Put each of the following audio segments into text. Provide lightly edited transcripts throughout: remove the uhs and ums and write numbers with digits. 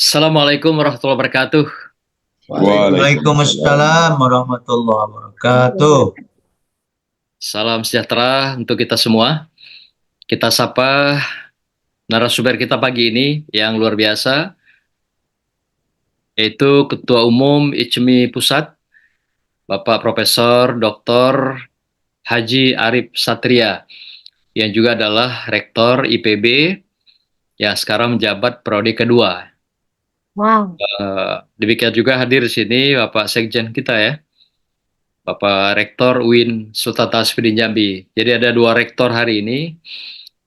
Assalamualaikum warahmatullahi wabarakatuh. Waalaikumsalam warahmatullahi wabarakatuh. Salam sejahtera untuk kita semua. Kita sapa narasumber kita pagi ini yang luar biasa, yaitu Ketua Umum ICMI Pusat, Bapak Profesor Dr. Haji Arif Satria, yang juga adalah Rektor IPB yang sekarang menjabat Prodi kedua. Wow. Demikian juga hadir di sini Bapak Sekjen kita ya, Bapak Rektor UIN Sultan Tasfidin Jambi. Jadi ada dua rektor hari ini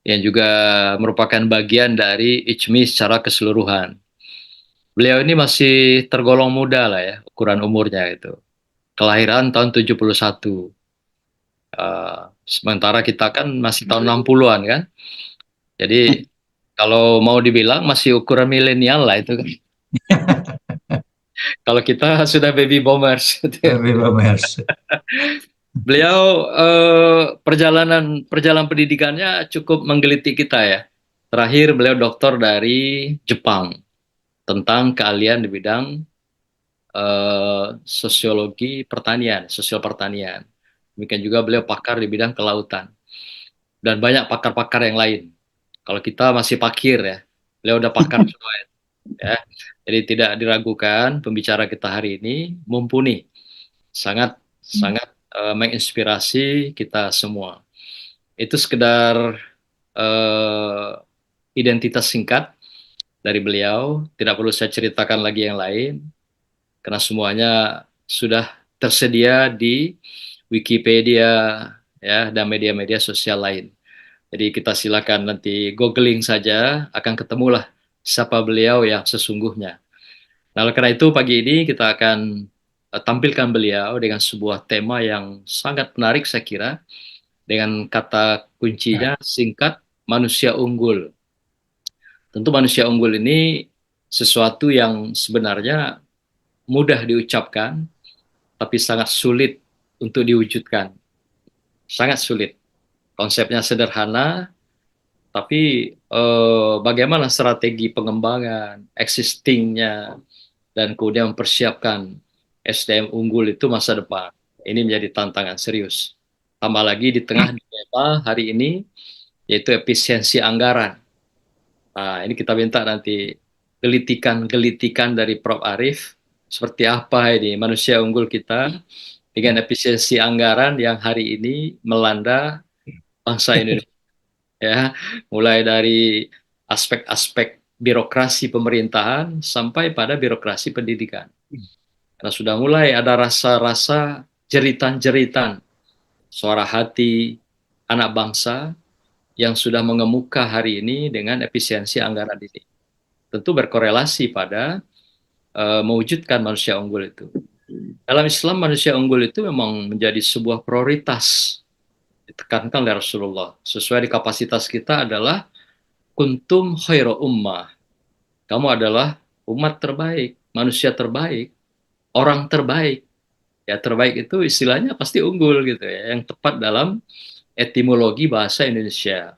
yang juga merupakan bagian dari ICMI secara keseluruhan. Beliau ini masih tergolong muda lah ya, ukuran umurnya itu. Kelahiran tahun 71. Sementara kita kan masih tahun 60-an kan. Jadi kalau mau dibilang masih ukuran milenial lah itu kan. Kalau kita sudah baby boomers. Baby boomers. Beliau perjalanan pendidikannya cukup menggelitik kita ya. Terakhir beliau doktor dari Jepang tentang keahlian di bidang sosiologi pertanian, sosial pertanian. Demikian juga beliau pakar di bidang kelautan dan banyak pakar-pakar yang lain. Kalau kita masih pakir ya, beliau udah pakar semua ya. Jadi tidak diragukan pembicara kita hari ini mumpuni, sangat sangat menginspirasi kita semua. Itu sekedar identitas singkat dari beliau, tidak perlu saya ceritakan lagi yang lain, karena semuanya sudah tersedia di Wikipedia ya dan media-media sosial lain. Jadi kita silakan nanti googling saja, akan ketemulah siapa beliau yang sesungguhnya. Nah, oleh karena itu pagi ini kita akan tampilkan beliau dengan sebuah tema yang sangat menarik saya kira, dengan kata kuncinya singkat, manusia unggul. Tentu manusia unggul ini sesuatu yang sebenarnya mudah diucapkan, tapi sangat sulit untuk diwujudkan. Sangat sulit. Konsepnya sederhana, tapi bagaimana strategi pengembangan, existingnya, dan kemudian mempersiapkan SDM unggul itu masa depan. Ini menjadi tantangan serius. Tambah lagi di tengah dilema hari ini, yaitu efisiensi anggaran. Nah, ini kita minta nanti gelitikan-gelitikan dari Prof. Arif, seperti apa ini manusia unggul kita dengan efisiensi anggaran yang hari ini melanda bangsa Indonesia. Ya, mulai dari aspek-aspek birokrasi pemerintahan sampai pada birokrasi pendidikan. Karena sudah mulai ada rasa-rasa jeritan-jeritan suara hati anak bangsa yang sudah mengemuka hari ini dengan efisiensi anggaran ini. Tentu berkorelasi pada mewujudkan manusia unggul itu. Dalam Islam manusia unggul itu memang menjadi sebuah prioritas ditekankan oleh Rasulullah. Sesuai di kapasitas kita adalah kuntum khairu ummah. Kamu adalah umat terbaik, manusia terbaik, orang terbaik. Ya terbaik itu istilahnya pasti unggul gitu ya, yang tepat dalam etimologi bahasa Indonesia.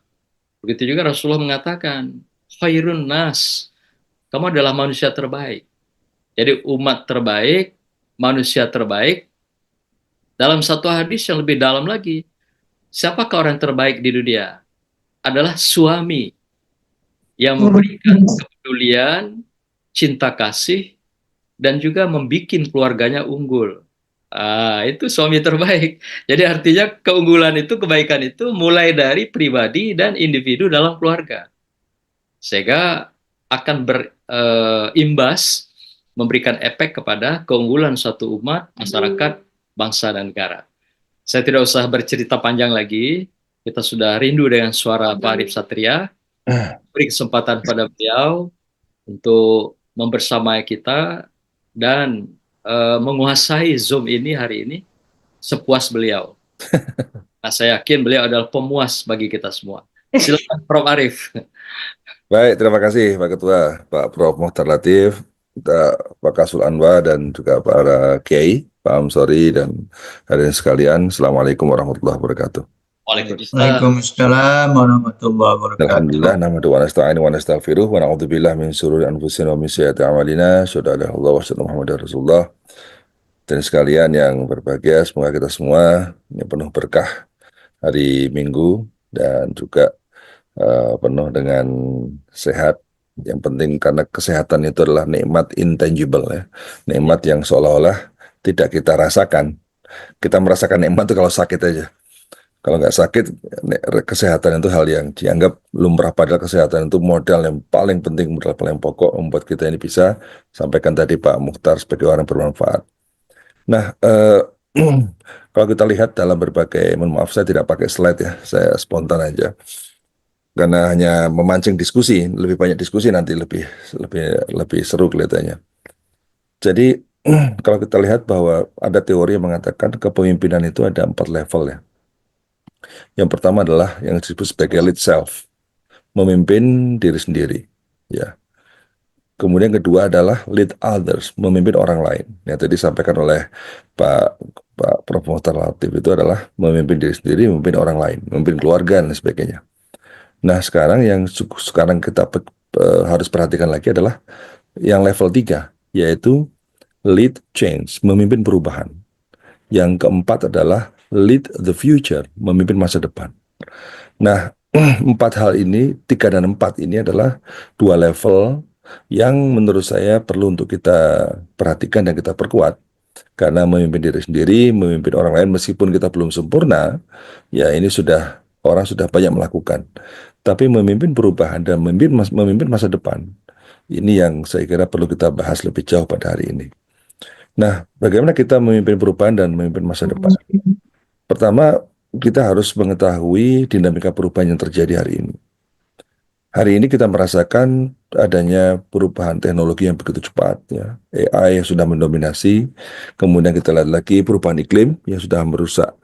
Begitu juga Rasulullah mengatakan, khairun nas, kamu adalah manusia terbaik. Jadi umat terbaik, manusia terbaik. Dalam satu hadis yang lebih dalam lagi, siapakah orang terbaik di dunia? Adalah suami yang memberikan kepedulian, cinta kasih, dan juga membuat keluarganya unggul. Itu suami terbaik. Jadi artinya keunggulan itu, kebaikan itu mulai dari pribadi dan individu dalam keluarga. Sehingga akan berimbas, memberikan efek kepada keunggulan suatu umat, masyarakat, bangsa, dan negara. Saya tidak usah bercerita panjang lagi. Kita sudah rindu dengan suara Pak Arif Satria. Beri kesempatan pada beliau untuk membersamai kita dan menguasai Zoom ini hari ini sepuas beliau. Nah, saya yakin beliau adalah pemuas bagi kita semua. Silakan Prof. Arif. Baik, terima kasih Pak Ketua, Pak Prof. Mokhtar Latif, Pak Kasul Anwar, dan juga para Kiai, Pak Amsori, dan hadirin sekalian. Assalamualaikum warahmatullahi wabarakatuh. Waalaikumsalam. Waalaikumsalam warahmatullahi wabarakatuh. Alhamdulillah, nahmaduhu wa nasta'inu wa nastaghfiruh wa na'udzubillah min syururi anfusina wa min sayyiati a'malina. Asyhadu an la ilaha illallah wa asyhadu anna Muhammadar Rasulullah. Dan sekalian yang berbahagia, semoga kita semua yang penuh berkah hari Minggu dan juga penuh dengan sehat. Yang penting karena kesehatan itu adalah nikmat intangible ya. Nikmat yang seolah-olah tidak kita rasakan. Kita merasakan nikmat itu kalau sakit aja. Kalau nggak sakit, kesehatan itu hal yang dianggap lumrah, padahal kesehatan itu modal yang paling penting, modal paling pokok membuat kita ini bisa sampaikan tadi Pak Mukhtar sebagai orang bermanfaat. Nah, kalau kita lihat dalam berbagai, mohon maaf saya tidak pakai slide ya, saya spontan aja. Karena hanya memancing diskusi, lebih banyak diskusi nanti lebih seru kelihatannya. Jadi kalau kita lihat bahwa ada teori yang mengatakan kepemimpinan itu ada 4 level ya. Yang pertama adalah yang disebut sebagai lead self, memimpin diri sendiri. Ya. Kemudian kedua adalah lead others, memimpin orang lain. Yang tadi disampaikan oleh Pak Prof. Muhtar Latif itu adalah memimpin diri sendiri, memimpin orang lain, memimpin keluarga dan sebagainya. Nah sekarang yang sekarang kita harus perhatikan lagi adalah yang level 3, yaitu lead change, memimpin perubahan. Yang keempat adalah lead the future, memimpin masa depan. Nah, 4 hal ini, 3 dan 4 ini adalah 2 level yang menurut saya perlu untuk kita perhatikan dan kita perkuat. Karena memimpin diri sendiri, memimpin orang lain meskipun kita belum sempurna, ya ini orang sudah banyak melakukan. Tapi memimpin perubahan dan memimpin masa depan, ini yang saya kira perlu kita bahas lebih jauh pada hari ini. Nah, bagaimana kita memimpin perubahan dan memimpin masa depan? Pertama, kita harus mengetahui dinamika perubahan yang terjadi hari ini. Hari ini kita merasakan adanya perubahan teknologi yang begitu cepat, ya. AI yang sudah mendominasi, kemudian kita lihat lagi perubahan iklim yang sudah merusak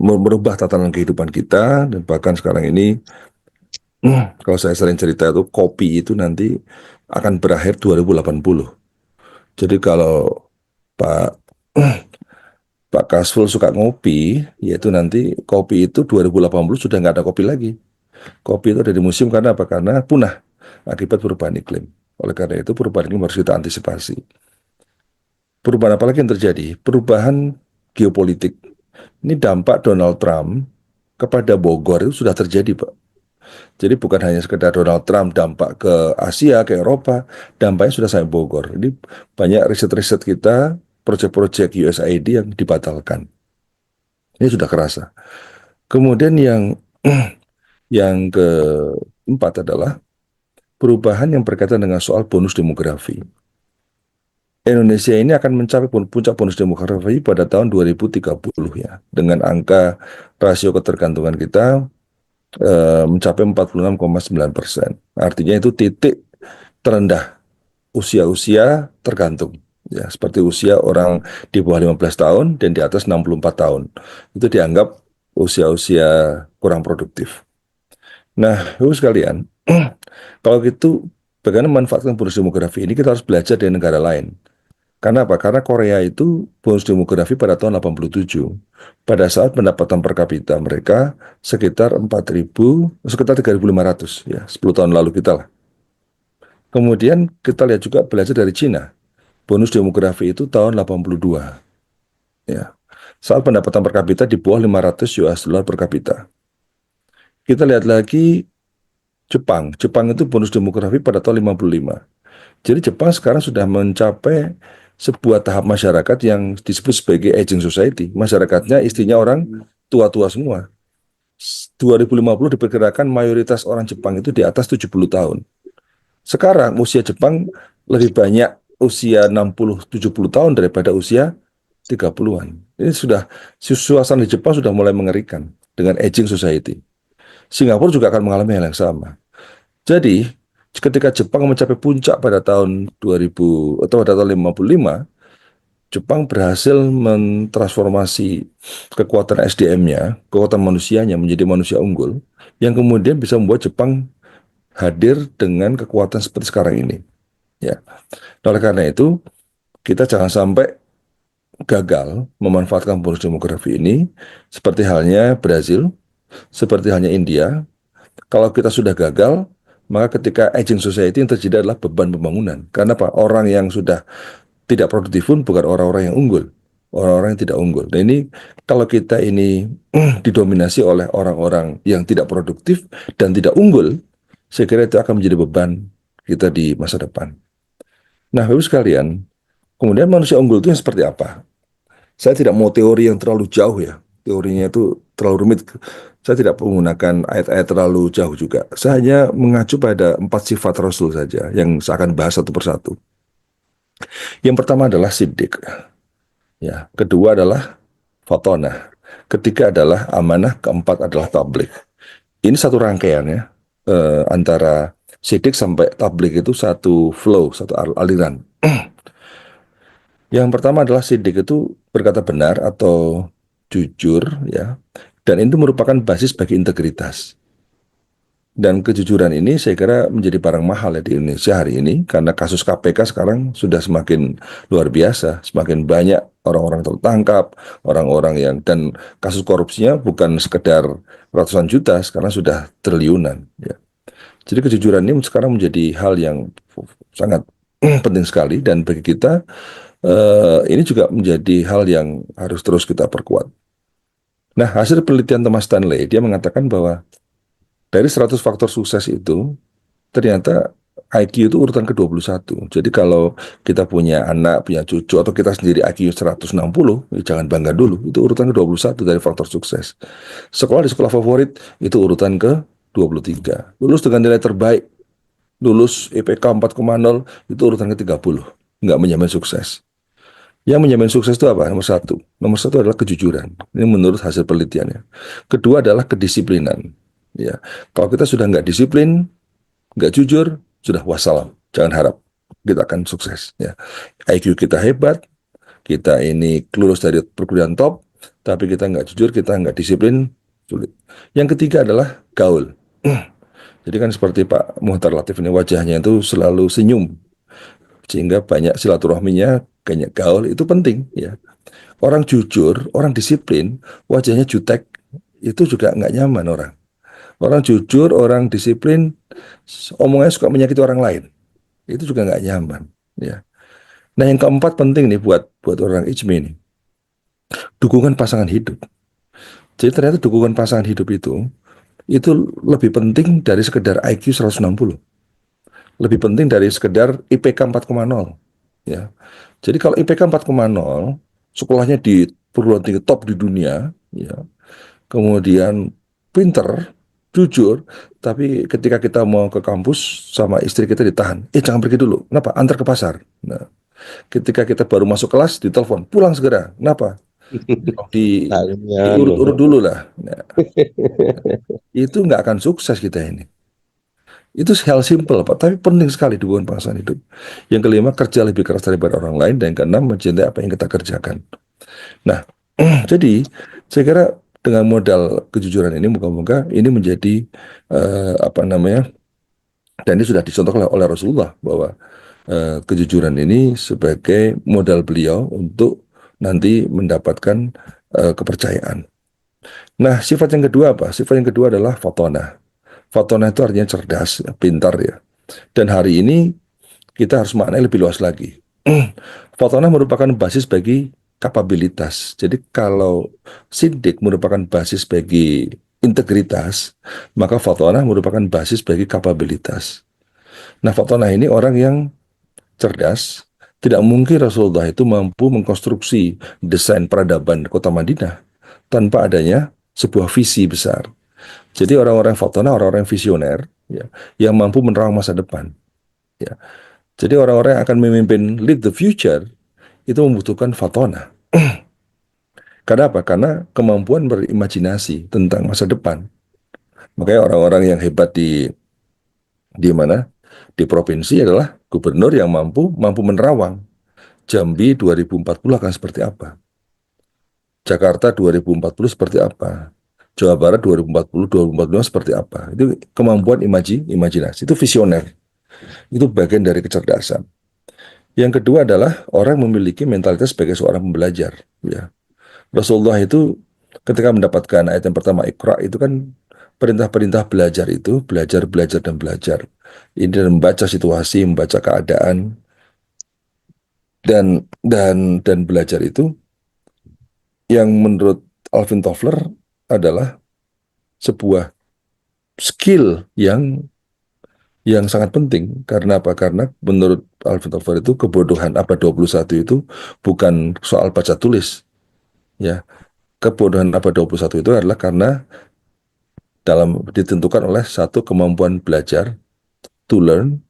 merubah tatanan kehidupan kita, dan bahkan sekarang ini, kalau saya sering cerita itu kopi itu nanti akan berakhir 2080. Jadi kalau Pak Pak Kasful suka ngopi, yaitu nanti kopi itu 2080 sudah nggak ada kopi lagi. Kopi itu ada di museum karena apa? Karena punah akibat perubahan iklim. Oleh karena itu perubahan iklim harus kita antisipasi. Perubahan apa lagi yang terjadi? Perubahan geopolitik. Ini dampak Donald Trump kepada Bogor itu sudah terjadi, Pak. Jadi bukan hanya sekedar Donald Trump dampak ke Asia, ke Eropa, dampaknya sudah sampai Bogor. Ini banyak riset-riset kita, proyek-proyek USAID yang dibatalkan. Ini sudah kerasa. Kemudian yang keempat adalah perubahan yang berkaitan dengan soal bonus demografi. Indonesia ini akan mencapai puncak bonus demografi pada tahun 2030 ya, dengan angka rasio ketergantungan kita mencapai 46,9%. Artinya itu titik terendah usia-usia tergantung. Ya, seperti usia orang di bawah 15 tahun dan di atas 64 tahun. Itu dianggap usia-usia kurang produktif. Nah, Ibu sekalian, kalau gitu bagaimana memanfaatkan bonus demografi ini, kita harus belajar dari negara lain. Karena apa? Karena Korea itu bonus demografi pada tahun 87. Pada saat pendapatan per kapita mereka sekitar 3.500 ya, 10 tahun lalu kita lah. Kemudian kita lihat juga belajar dari Cina. Bonus demografi itu tahun 82. Ya. Saat pendapatan per kapita di bawah 500 US dollar per kapita. Kita lihat lagi Jepang. Jepang itu bonus demografi pada tahun 55. Jadi Jepang sekarang sudah mencapai sebuah tahap masyarakat yang disebut sebagai aging society. Masyarakatnya istrinya orang tua-tua semua. 2050 diperkirakan mayoritas orang Jepang itu di atas 70 tahun. Sekarang usia Jepang lebih banyak usia 60-70 tahun daripada usia 30-an. Ini suasana di Jepang sudah mulai mengerikan dengan aging society. Singapura juga akan mengalami hal yang sama. Jadi ketika Jepang mencapai puncak pada tahun 2000 atau pada tahun 55, Jepang berhasil mentransformasi kekuatan SDM-nya, kekuatan manusianya menjadi manusia unggul, yang kemudian bisa membuat Jepang hadir dengan kekuatan seperti sekarang ini. Ya. Oleh karena itu, kita jangan sampai gagal memanfaatkan bonus demografi ini, seperti halnya Brazil, seperti halnya India, kalau kita sudah gagal, maka ketika aging society yang terjadi adalah beban pembangunan. Karena apa? Orang yang sudah tidak produktif pun bukan orang-orang yang unggul, orang-orang yang tidak unggul. Nah ini kalau kita ini didominasi oleh orang-orang yang tidak produktif dan tidak unggul, saya kira itu akan menjadi beban kita di masa depan. Nah, Bapak sekalian, kemudian manusia unggul itu yang seperti apa? Saya tidak mau teori yang terlalu jauh ya. Teorinya itu terlalu rumit. Saya tidak menggunakan ayat-ayat terlalu jauh juga. Saya hanya mengacu pada 4 sifat Rasul saja yang saya akan bahas satu persatu. Yang pertama adalah siddiq. Ya, kedua adalah fatonah. Ketiga adalah amanah. Keempat adalah tabligh. Ini satu rangkaian ya. Antara siddiq sampai tabligh itu satu flow, satu aliran. Yang pertama adalah siddiq itu berkata benar atau jujur ya. Dan itu merupakan basis bagi integritas. Dan kejujuran ini saya kira menjadi barang mahal ya di Indonesia hari ini karena kasus KPK sekarang sudah semakin luar biasa, semakin banyak orang-orang tertangkap, orang-orang yang dan kasus korupsinya bukan sekedar ratusan juta, sekarang sudah triliunan ya. Jadi kejujuran ini sekarang menjadi hal yang sangat penting sekali dan bagi kita ini juga menjadi hal yang harus terus kita perkuat. Nah, hasil penelitian Thomas Stanley, dia mengatakan bahwa dari 100 faktor sukses itu, ternyata IQ itu urutan ke-21. Jadi kalau kita punya anak, punya cucu, atau kita sendiri IQ 160, ya jangan bangga dulu. Itu urutan ke-21 dari faktor sukses. Sekolah di sekolah favorit, itu urutan ke-23. Lulus dengan nilai terbaik, lulus IPK 4,0, itu urutan ke-30. Nggak menjamin sukses. Yang menjamin sukses itu apa? Nomor satu. Nomor satu adalah kejujuran. Ini menurut hasil penelitiannya. Kedua adalah kedisiplinan. Ya, kalau kita sudah nggak disiplin, nggak jujur, sudah wassalam. Jangan harap kita akan sukses. Ya, IQ kita hebat, kita ini lulus dari perguruan top, tapi kita nggak jujur, kita nggak disiplin, sulit. Yang ketiga adalah gaul. Jadi kan seperti Pak Muhtar Latif ini wajahnya itu selalu senyum, sehingga banyak silaturahminya, banyak gaul itu penting ya. Orang jujur, orang disiplin, wajahnya jutek, itu juga nggak nyaman orang. Orang jujur, orang disiplin, omongnya suka menyakiti orang lain, itu juga nggak nyaman. Ya. Nah yang keempat penting nih buat orang ijmi ini, dukungan pasangan hidup. Jadi ternyata dukungan pasangan hidup itu lebih penting dari sekedar IQ 160, lebih penting dari sekedar IPK 4,0. Ya. Jadi kalau IPK 4,0, sekolahnya di perguruan tinggi top di dunia, ya, kemudian pinter, jujur, tapi ketika kita mau ke kampus sama istri kita ditahan, jangan pergi dulu, kenapa? Antar ke pasar. Nah, ketika kita baru masuk kelas, ditelepon, pulang segera, kenapa? Tanya Diurut-urut loh. dulu lah. Nah, itu nggak akan sukses kita ini. Itu hal simple, Pak, tapi penting sekali dukungan pasangan hidup. Yang kelima, kerja lebih keras daripada orang lain. Dan yang keenam, mencintai apa yang kita kerjakan. Nah, jadi saya kira dengan modal kejujuran ini, moga-moga ini menjadi apa namanya, dan ini sudah dicontohkan oleh Rasulullah bahwa kejujuran ini sebagai modal beliau untuk nanti mendapatkan kepercayaan. Nah, sifat yang kedua apa? Sifat yang kedua adalah fatonah. Fatonah itu artinya cerdas, pintar ya. Dan hari ini kita harus maknai lebih luas lagi. Fatonah merupakan basis bagi kapabilitas. Jadi kalau siddiq merupakan basis bagi integritas, maka fatonah merupakan basis bagi kapabilitas. Nah, fatonah ini orang yang cerdas. Tidak mungkin Rasulullah itu mampu mengkonstruksi desain peradaban kota Madinah tanpa adanya sebuah visi besar. Jadi orang-orang fatonah, orang-orang visioner, ya, yang mampu menerang masa depan. Ya. Jadi orang-orang yang akan memimpin lead the future itu membutuhkan fatonah. Karena apa? Karena kemampuan berimajinasi tentang masa depan. Makanya orang-orang yang hebat di mana? Di provinsi adalah gubernur yang mampu menerawang. Jambi 2040 akan seperti apa? Jakarta 2040 seperti apa? Jawa Barat 2040, 2045 seperti apa? Itu kemampuan imajinasi, itu visioner. Itu bagian dari kecerdasan. Yang kedua adalah orang memiliki mentalitas sebagai seorang pembelajar. Ya. Rasulullah itu ketika mendapatkan ayat yang pertama Iqra itu kan perintah-perintah belajar itu belajar, belajar dan belajar. Ini dalam membaca situasi, membaca keadaan dan belajar itu yang menurut Alvin Toffler adalah sebuah skill yang sangat penting. Karena apa? Karena menurut Alvin Toffler itu kebodohan abad 21 itu bukan soal baca tulis. Ya, kebodohan abad 21 itu adalah karena ditentukan oleh satu kemampuan belajar, to learn,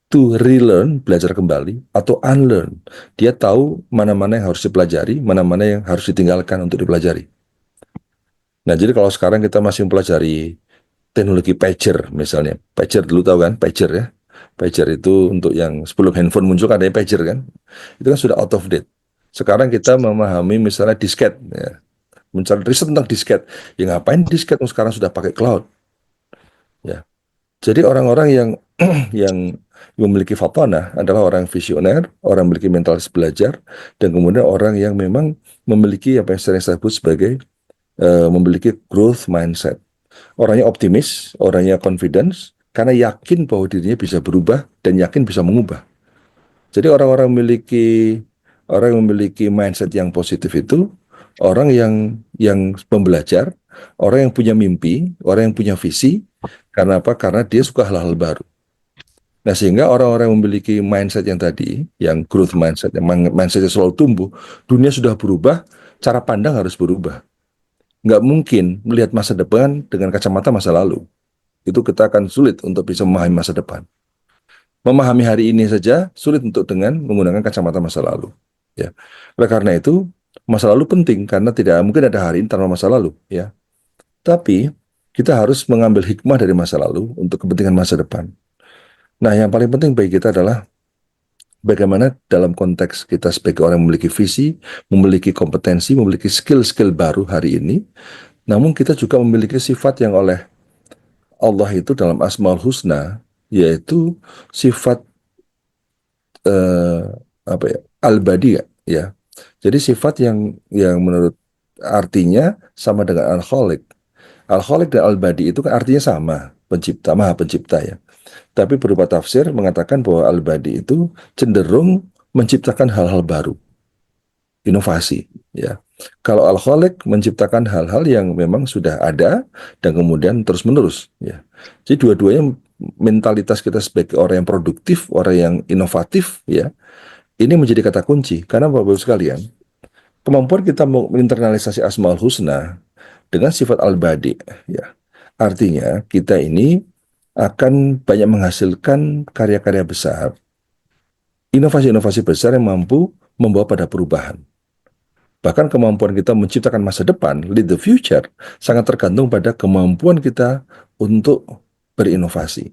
to relearn, belajar kembali, atau unlearn. Dia tahu mana-mana yang harus dipelajari, mana-mana yang harus ditinggalkan untuk dipelajari. Nah, jadi kalau sekarang kita masih mempelajari teknologi pager misalnya. Pager dulu tahu kan? Pager ya. Pager itu untuk yang sebelum handphone muncul kan ada pager kan. Itu kan sudah out of date. Sekarang kita memahami misalnya disket. Ya. Mencari riset tentang disket. Ya ngapain disket? Sekarang sudah pakai cloud. Ya. Jadi orang-orang yang yang memiliki fatonah adalah orang visioner, orang memiliki mentalitas belajar, dan kemudian orang yang memang memiliki apa yang sering saya sebut sebagai memiliki growth mindset. Orangnya optimis, orangnya confidence, karena yakin bahwa dirinya bisa berubah dan yakin bisa mengubah. Jadi orang yang memiliki mindset yang positif itu orang yang pembelajar, orang yang punya mimpi, orang yang punya visi. Karena apa? Karena dia suka hal-hal baru. Nah, sehingga orang-orang yang memiliki mindset yang tadi, yang growth mindset, yang mindsetnya selalu tumbuh, dunia sudah berubah, cara pandang harus berubah. Nggak mungkin melihat masa depan dengan kacamata masa lalu. Itu kita akan sulit untuk bisa memahami masa depan. Memahami hari ini saja sulit untuk dengan menggunakan kacamata masa lalu. Ya. Oleh karena itu, masa lalu penting karena tidak mungkin ada hari ini tanpa masa lalu. Ya. Tapi kita harus mengambil hikmah dari masa lalu untuk kepentingan masa depan. Nah, yang paling penting bagi kita adalah bagaimana dalam konteks kita sebagai orang yang memiliki visi, memiliki kompetensi, memiliki skill-skill baru hari ini, namun kita juga memiliki sifat yang oleh Allah itu dalam Asmaul Husna, yaitu sifat eh, apa ya, al-badi ya. Jadi sifat yang menurut artinya sama dengan al-khaliq. Al-khaliq dan al-badi itu kan artinya sama, pencipta, maha pencipta ya. Tapi berupa tafsir mengatakan bahwa al-badi itu cenderung menciptakan hal-hal baru, inovasi ya. Kalau al-khaliq menciptakan hal-hal yang memang sudah ada dan kemudian terus-menerus ya. Jadi dua-duanya mentalitas kita sebagai orang yang produktif, orang yang inovatif ya. Ini menjadi kata kunci karena Bapak-Ibu sekalian, kemampuan kita menginternalisasi Asmaul Husna dengan sifat al-badi ya. Artinya kita ini akan banyak menghasilkan karya-karya besar, inovasi-inovasi besar yang mampu membawa pada perubahan. Bahkan kemampuan kita menciptakan masa depan, lead the future, sangat tergantung pada kemampuan kita untuk berinovasi.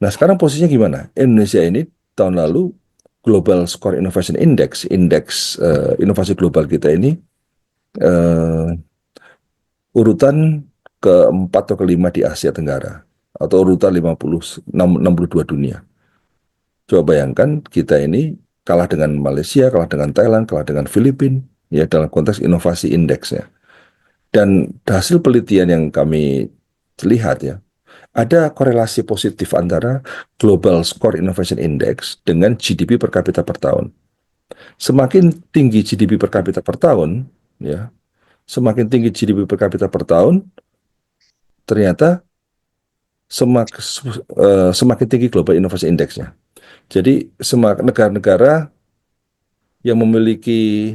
Nah, sekarang posisinya gimana? Indonesia ini tahun lalu Global Score Innovation Index, indeks inovasi global kita ini uh, urutan keempat atau kelima di Asia Tenggara atau urutan 62 dunia. Coba bayangkan kita ini kalah dengan Malaysia, kalah dengan Thailand, kalah dengan Filipina ya dalam konteks inovasi indeksnya. Dan hasil penelitian yang kami lihat ya, ada korelasi positif antara Global Score Innovation Index dengan GDP per kapita per tahun. Semakin tinggi GDP per kapita per tahun, ya, semakin tinggi GDP per kapita per tahun, ternyata semakin tinggi Global Innovation Index-nya. Jadi negara-negara yang memiliki,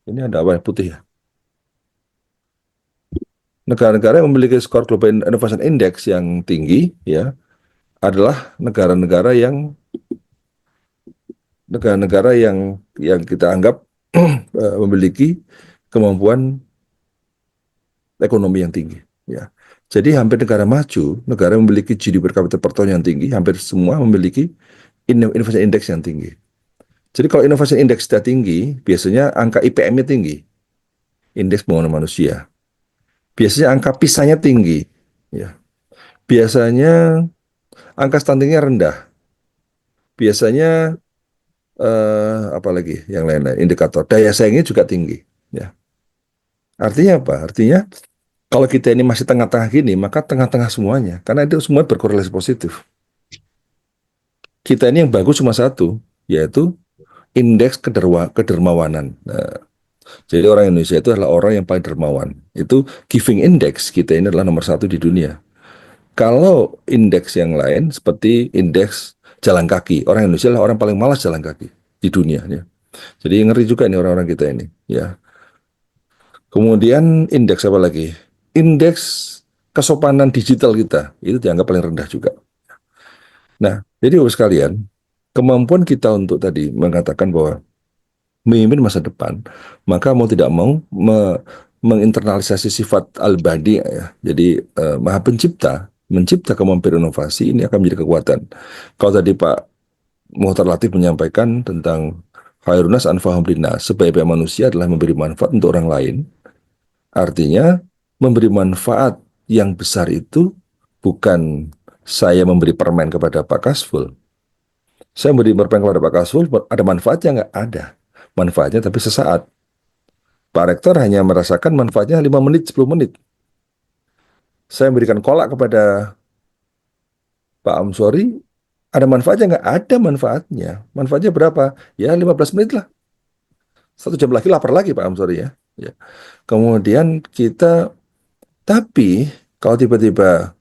ini ada apa putih ya? Negara-negara yang memiliki skor Global Innovation Index yang tinggi, ya, adalah negara-negara yang kita anggap memiliki kemampuan ekonomi yang tinggi. Ya. Jadi hampir negara maju, negara yang memiliki GDP per kapita per tahun yang tinggi, hampir semua memiliki innovation index yang tinggi. Jadi kalau innovation index sudah tinggi, biasanya angka IPM-nya tinggi, indeks pembangunan manusia. Biasanya angka PISA-nya tinggi. Ya. Biasanya angka stuntingnya rendah. Biasanya apalagi yang lain-lain indikator daya saingnya juga tinggi. Ya. Artinya apa? Artinya kalau kita ini masih tengah-tengah gini, maka tengah-tengah semuanya, karena itu semua berkorelasi positif. Kita ini yang bagus cuma satu, yaitu indeks kedermawanan. Nah, jadi orang Indonesia itu adalah orang yang paling dermawan. Itu giving index kita ini adalah nomor satu di dunia. Kalau indeks yang lain seperti indeks jalan kaki, orang Indonesia adalah orang paling malas jalan kaki di dunia. Ya. Jadi ngeri juga nih orang-orang kita ini. Ya. Kemudian indeks apa lagi? Indeks kesopanan digital kita itu dianggap paling rendah juga. Nah, jadi Bapak sekalian, kemampuan kita untuk tadi mengatakan bahwa memimpin masa depan, maka mau tidak mau menginternalisasi sifat al-badi ya. Jadi Maha Pencipta, mencipta kemampuan inovasi ini akan menjadi kekuatan. Kalau tadi Pak Muhtar Latif menyampaikan tentang khairunas anfa'uhum linnas, sebaik-baik manusia adalah memberi manfaat untuk orang lain. Artinya memberi manfaat yang besar itu bukan saya memberi permen kepada Pak Kasful. Saya memberi permen kepada Pak Kasful, ada manfaatnya nggak? Ada. Manfaatnya tapi sesaat. Pak Rektor hanya merasakan manfaatnya 5 menit, 10 menit. Saya memberikan kolak kepada Pak Amsori, ada manfaatnya nggak? Ada manfaatnya. Manfaatnya berapa? Ya 15 menit lah. 1 jam lagi lapar lagi Pak Amsori ya. Ya. Kemudian kita, tapi kalau tiba-tiba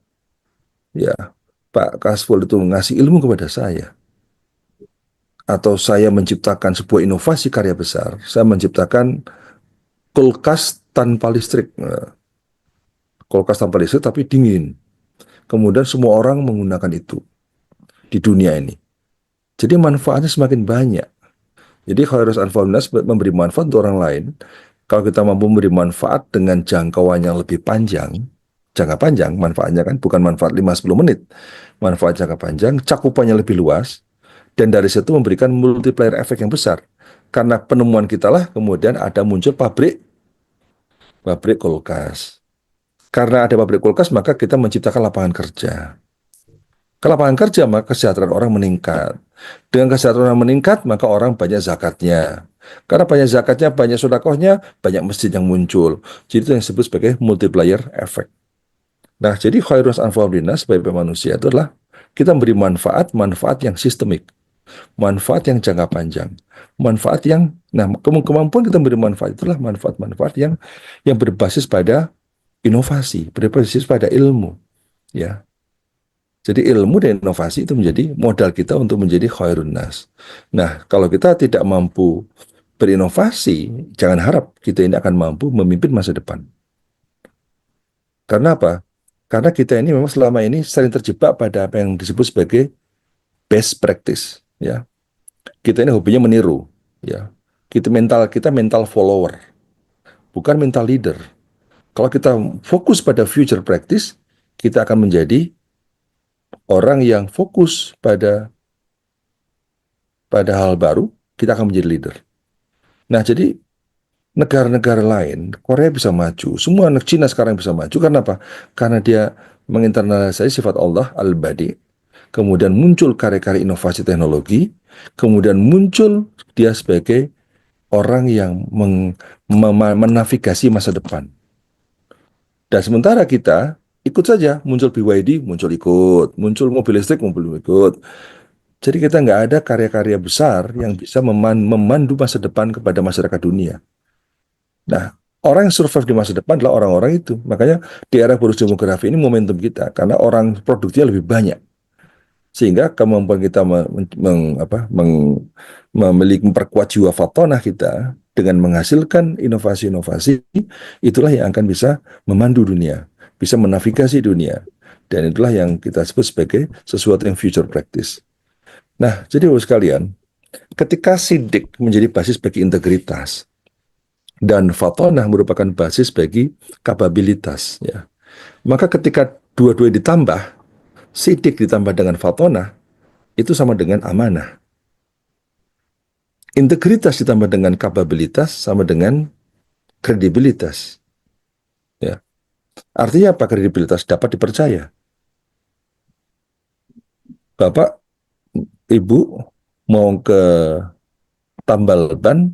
ya Pak Kasful itu ngasih ilmu kepada saya, atau saya menciptakan sebuah inovasi karya besar, saya menciptakan kulkas tanpa listrik. Nah, kulkas tanpa listrik tapi dingin. Kemudian semua orang menggunakan itu di dunia ini. Jadi manfaatnya semakin banyak. Jadi Khairus Anfa'unas memberi manfaat untuk orang lain. Kalau kita mampu memberi manfaat dengan jangkauan yang lebih panjang, jangka panjang manfaatnya kan bukan manfaat 5-10 menit. Manfaat jangka panjang, cakupannya lebih luas, dan dari situ memberikan multiplier efek yang besar. Karena penemuan kita lah kemudian ada muncul pabrik kulkas. Karena ada pabrik kulkas maka kita menciptakan lapangan kerja. Ke lapangan kerja maka kesejahteraan orang meningkat. Dengan kesejahteraan orang meningkat maka orang banyak zakatnya. Karena banyak zakatnya, banyak sedekahnya, banyak masjid yang muncul. Jadi itu yang disebut sebagai multiplier effect. Nah, jadi khairus anfa'uhum sebagai manusia itu adalah kita memberi manfaat yang sistemik, manfaat yang jangka panjang, manfaat yang, nah kemampuan kita memberi manfaat itulah manfaat-manfaat yang berbasis pada inovasi, berbasis pada ilmu, ya. Jadi ilmu dan inovasi itu menjadi modal kita untuk menjadi khairun nas. Nah, kalau kita tidak mampu berinovasi, jangan harap kita ini akan mampu memimpin masa depan. Karena apa? Karena kita ini memang selama ini sering terjebak pada apa yang disebut sebagai best practice, ya. Kita ini hobinya meniru, ya. Kita mental follower, bukan mental leader. Kalau kita fokus pada future practice, kita akan menjadi orang yang fokus pada hal baru, kita akan menjadi leader. Nah, jadi negara-negara lain, Korea bisa maju, semua anak Cina sekarang bisa maju, karena apa? Karena dia menginternalisasi sifat Allah, Al-Badi, kemudian muncul karya-karya inovasi teknologi, kemudian muncul dia sebagai orang yang menavigasi masa depan. Dan sementara kita ikut saja, muncul BYD, muncul ikut, muncul mobil listrik, muncul ikut. Jadi kita nggak ada karya-karya besar yang bisa memandu masa depan kepada masyarakat dunia. Nah, orang yang survive di masa depan adalah orang-orang itu. Makanya di era bonus demografi ini momentum kita, karena orang produktifnya lebih banyak. Sehingga kemampuan kita memperkuat jiwa fatonah kita dengan menghasilkan inovasi-inovasi, itulah yang akan bisa memandu dunia, bisa menavigasi dunia. Dan itulah yang kita sebut sebagai sesuatu yang future practice. Nah, jadi Bapak sekalian, ketika sidik menjadi basis bagi integritas dan fatonah merupakan basis bagi kapabilitas, ya. Maka ketika dua-dua ditambah, sidik ditambah dengan fatonah, itu sama dengan amanah. Integritas ditambah dengan kapabilitas sama dengan kredibilitas. Ya. Artinya apa kredibilitas? Dapat dipercaya. Bapak, Ibu mau ke tambal ban,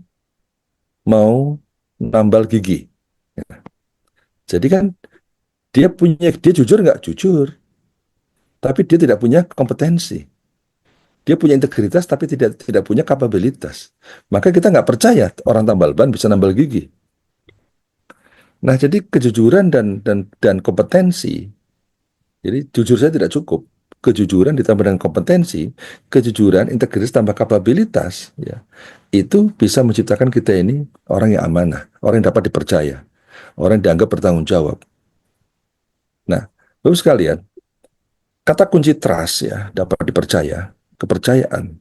mau nambal gigi. Jadi kan dia jujur nggak? Jujur. Tapi dia tidak punya kompetensi. Dia punya integritas tapi tidak punya kapabilitas. Maka kita nggak percaya orang tambal ban bisa nambal gigi. Nah, jadi kejujuran dan kompetensi. Jadi jujur saya tidak cukup. Kejujuran ditambah dengan kompetensi, kejujuran, integritas tambah kapabilitas, ya, itu bisa menciptakan kita ini orang yang amanah, orang yang dapat dipercaya, orang yang dianggap bertanggung jawab. Nah, Bapak sekalian, kata kunci trust ya, dapat dipercaya, kepercayaan,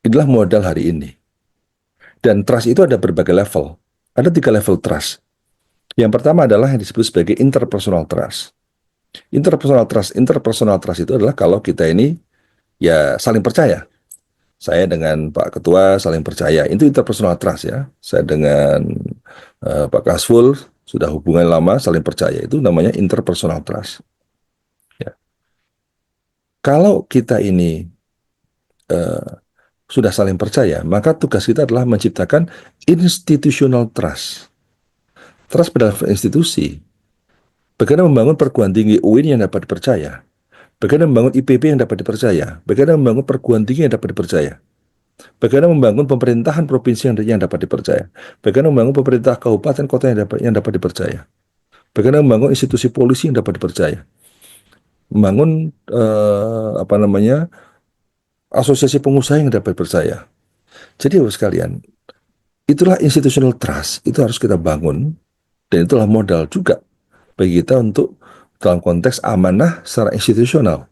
inilah modal hari ini. Dan trust itu ada berbagai level. Ada 3 level trust. Yang pertama adalah yang disebut sebagai interpersonal trust. Interpersonal trust itu adalah kalau kita ini ya saling percaya. Saya dengan Pak Ketua saling percaya. Itu interpersonal trust ya. Saya dengan Pak Kasful sudah hubungan lama saling percaya. Itu namanya interpersonal trust. Ya. Kalau kita ini eh, sudah saling percaya, maka tugas kita adalah menciptakan institutional trust. Trust pada institusi. Bagaimana membangun perguruan tinggi UIN yang dapat dipercaya? Bagaimana membangun IPB yang dapat dipercaya? Bagaimana membangun perguruan tinggi yang dapat dipercaya? Bagaimana membangun pemerintahan provinsi yang dapat dipercaya? Bagaimana membangun pemerintah kabupaten kota yang dapat dipercaya? Bagaimana membangun institusi polisi yang dapat dipercaya? Membangun apa namanya asosiasi pengusaha yang dapat dipercaya. Jadi Bapak sekalian, itulah institutional trust, itu harus kita bangun dan itulah modal juga bagi kita untuk dalam konteks amanah secara institusional.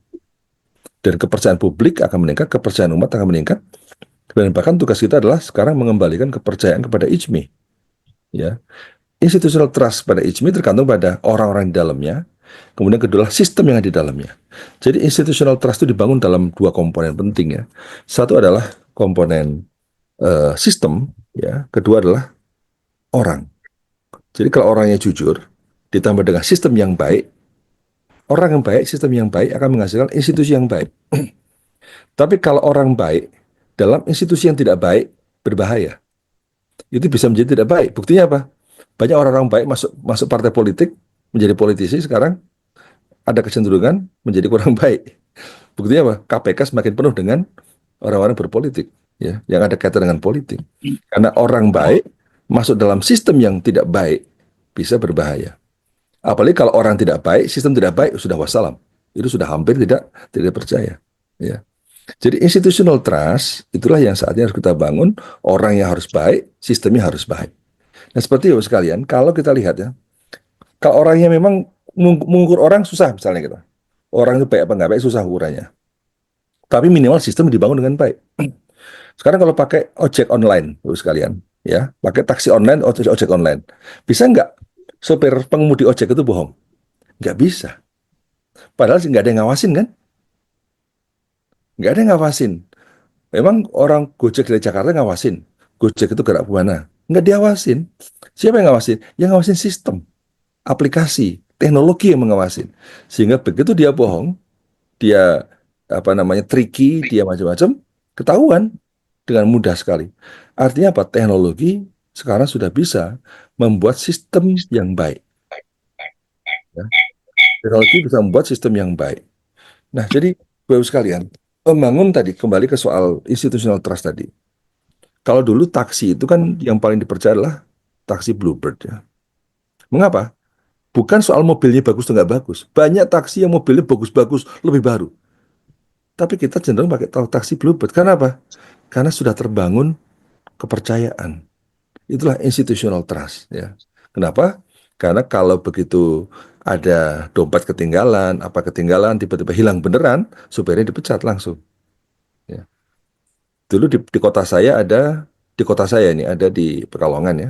Dan kepercayaan publik akan meningkat, kepercayaan umat akan meningkat, dan bahkan tugas kita adalah sekarang mengembalikan kepercayaan kepada IJMI. Ya, institutional trust pada IJMI tergantung pada orang-orang di dalamnya, kemudian kedua sistem yang ada di dalamnya. Jadi institutional trust itu dibangun dalam 2 komponen penting ya. Satu adalah komponen sistem, ya. Kedua adalah orang. Jadi kalau orangnya jujur, ditambah dengan sistem yang baik, orang yang baik, sistem yang baik akan menghasilkan institusi yang baik. Tapi kalau orang baik dalam institusi yang tidak baik, berbahaya. Itu bisa menjadi tidak baik. Buktinya apa? Banyak orang-orang baik masuk partai politik, menjadi politisi sekarang, ada kecenderungan menjadi kurang baik. Buktinya apa? KPK semakin penuh dengan orang-orang berpolitik, ya, yang ada kaitan dengan politik. Karena orang baik masuk dalam sistem yang tidak baik, bisa berbahaya. Apalagi kalau orang tidak baik, sistem tidak baik, sudah wassalam. Itu sudah hampir tidak percaya. Ya. Jadi institutional trust itulah yang saatnya harus kita bangun. Orang yang harus baik, sistemnya harus baik. Nah seperti itu sekalian, kalau kita lihat ya, kalau orangnya memang mengukur orang susah misalnya kita. Orang itu baik apa nggak baik susah ukurannya. Tapi minimal sistem dibangun dengan baik. Sekarang kalau pakai ojek online, Bapak sekalian, ya, pakai taksi online, ojek online, bisa nggak sopir pengemudi ojek itu bohong? Nggak bisa. Padahal nggak ada yang ngawasin kan? Nggak ada yang ngawasin. Memang orang Gojek dari Jakarta ngawasin. Gojek itu gerak buana. Nggak diawasin. Siapa yang ngawasin? Yang ngawasin sistem, aplikasi, teknologi yang mengawasin. Sehingga begitu dia bohong, dia apa namanya tricky, dia macam-macam, ketahuan dengan mudah sekali. Artinya apa? Teknologi sekarang sudah bisa membuat sistem yang baik. Ya. Teknologi bisa membuat sistem yang baik. Nah, jadi Bapak sekalian, membangun tadi kembali ke soal institutional trust tadi. Kalau dulu taksi itu kan yang paling dipercaya adalah taksi Bluebird ya. Mengapa? Bukan soal mobilnya bagus atau nggak bagus. Banyak taksi yang mobilnya bagus-bagus, lebih baru. Tapi kita cenderung pakai taksi Bluebird. Karena apa? Karena sudah terbangun kepercayaan. Itulah institutional trust ya. Kenapa? Karena kalau begitu ada dompet ketinggalan, apa ketinggalan, tiba-tiba hilang beneran, supirnya dipecat langsung. Ya. Dulu di kota saya ini ada di Pekalongan ya,